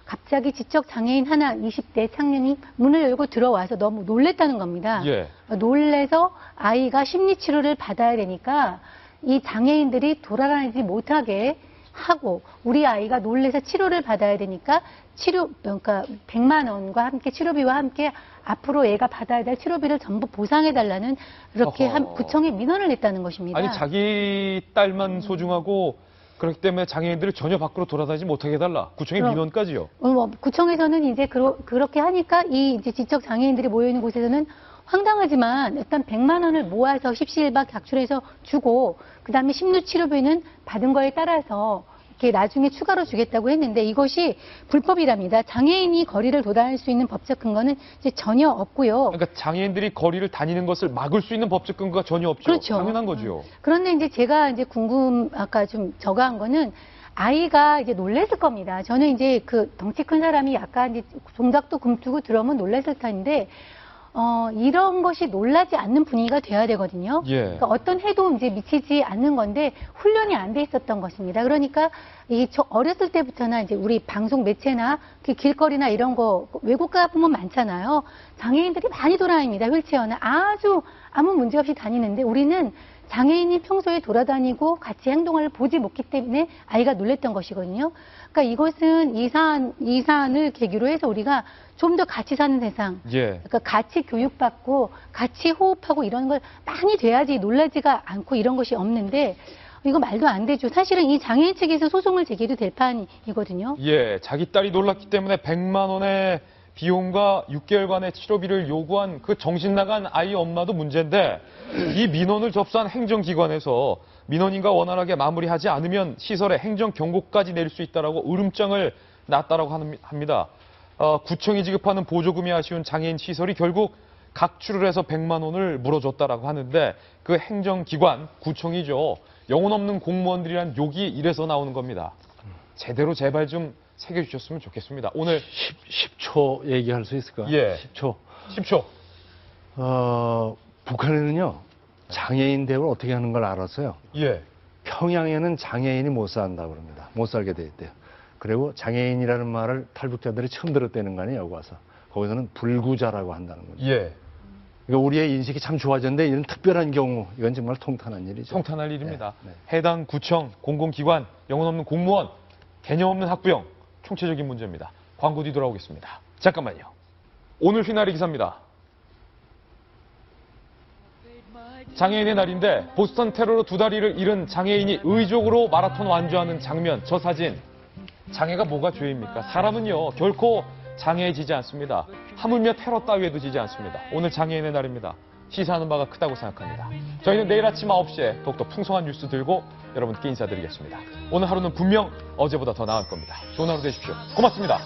갑자기 지적장애인 하나 20대 청년이 문을 열고 들어와서 너무 놀랬다는 겁니다. 예. 놀래서 아이가 심리치료를 받아야 되니까 이 장애인들이 돌아다니지 못하게 하고 우리 아이가 놀래서 치료를 받아야 되니까 그러니까 100만 원과 함께 치료비와 함께 앞으로 애가 받아야 될 치료비를 전부 보상해 달라는 이렇게 구청에 민원을 냈다는 것입니다. 아니 자기 딸만 소중하고 그렇기 때문에 장애인들을 전혀 밖으로 돌아다니지 못하게 해달라. 구청의 민원까지요. 구청에서는 이제 그렇게 하니까 이 이제 지적 장애인들이 모여 있는 곳에서는 황당하지만 일단 100만 원을 모아서 십시일반 각출해서 주고 그다음에 심리치료비는 받은 거에 따라서 이렇게 나중에 추가로 주겠다고 했는데 이것이 불법이랍니다. 장애인이 거리를 돌아다닐 수 있는 법적 근거는 이제 전혀 없고요. 그러니까 장애인들이 거리를 다니는 것을 막을 수 있는 법적 근거가 전혀 없죠. 그렇죠. 당연한 거죠. 그런데 이제 제가 이제 아까 좀 저거한 거는 아이가 이제 놀랬을 겁니다. 저는 이제 그 덩치 큰 사람이 약간 이제 동작도 굼뜨고 들어오면 놀랬을 텐데 이런 것이 놀라지 않는 분위기가 돼야 되거든요. 예. 그러니까 어떤 해도 이제 미치지 않는 건데 훈련이 안 돼 있었던 것입니다. 그러니까 저 어렸을 때부터나 이제 우리 방송 매체나 그 길거리나 이런 거 외국 가보면 많잖아요. 장애인들이 많이 돌아다닙니다. 휠체어는 아주 아무 문제 없이 다니는데 우리는 장애인이 평소에 돌아다니고 같이 행동을 보지 못기 때문에 아이가 놀랬던 것이거든요. 그러니까 이것은 이 사안을 계기로 해서 우리가 좀 더 같이 사는 세상, 그러니까 같이 교육받고 같이 호흡하고 이런 걸 많이 돼야지 놀라지가 않고 이런 것이 없는데 이거 말도 안 되죠. 사실은 이 장애인 측에서 소송을 제기해도 될 판이거든요. 예, 자기 딸이 놀랐기 때문에 100만 원의 비용과 6개월간의 치료비를 요구한 그 정신 나간 아이 엄마도 문제인데 이 민원을 접수한 행정기관에서 민원인과 원활하게 마무리하지 않으면 시설에 행정 경고까지 내릴 수 있다라고 으름장을 놨다라고 합니다. 구청이 지급하는 보조금이 아쉬운 장애인 시설이 결국 각출을 해서 100만 원을 물어줬다라고 하는데 그 행정기관, 구청이죠. 영혼 없는 공무원들이란 욕이 이래서 나오는 겁니다. 제대로 제발 좀 새겨주셨으면 좋겠습니다. 오늘 10초 얘기할 수 있을까요? 예. 10초. 북한에는요, 장애인 대우를 어떻게 하는 걸 알았어요. 예. 평양에는 장애인이 못 산다고 그럽니다. 못 살게 돼 있대요. 그리고 장애인이라는 말을 탈북자들이 처음 들었다는 거 아니에요, 여기 와서. 거기서는 불구자라고 한다는 거죠. 예. 그러니까 우리의 인식이 참 좋아졌는데 이런 특별한 경우, 이건 정말 통탄한 일이죠. 통탄할 일입니다. 네. 해당 구청, 공공기관, 영혼 없는 공무원, 개념 없는 학부형, 총체적인 문제입니다. 광고 뒤 돌아오겠습니다. 잠깐만요. 오늘 휘날의 기사입니다. 장애인의 날인데 보스턴 테러로 2다리를 잃은 장애인이 의족으로 마라톤 완주하는 장면, 저 사진. 장애가 뭐가 죄입니까? 사람은요, 결코 장애에 지지 않습니다. 하물며 테러 따위에도 지지 않습니다. 오늘 장애인의 날입니다. 시사하는 바가 크다고 생각합니다. 저희는 내일 아침 9시에 더욱더 풍성한 뉴스 들고 여러분께 인사드리겠습니다. 오늘 하루는 분명 어제보다 더 나을 겁니다. 좋은 하루 되십시오. 고맙습니다.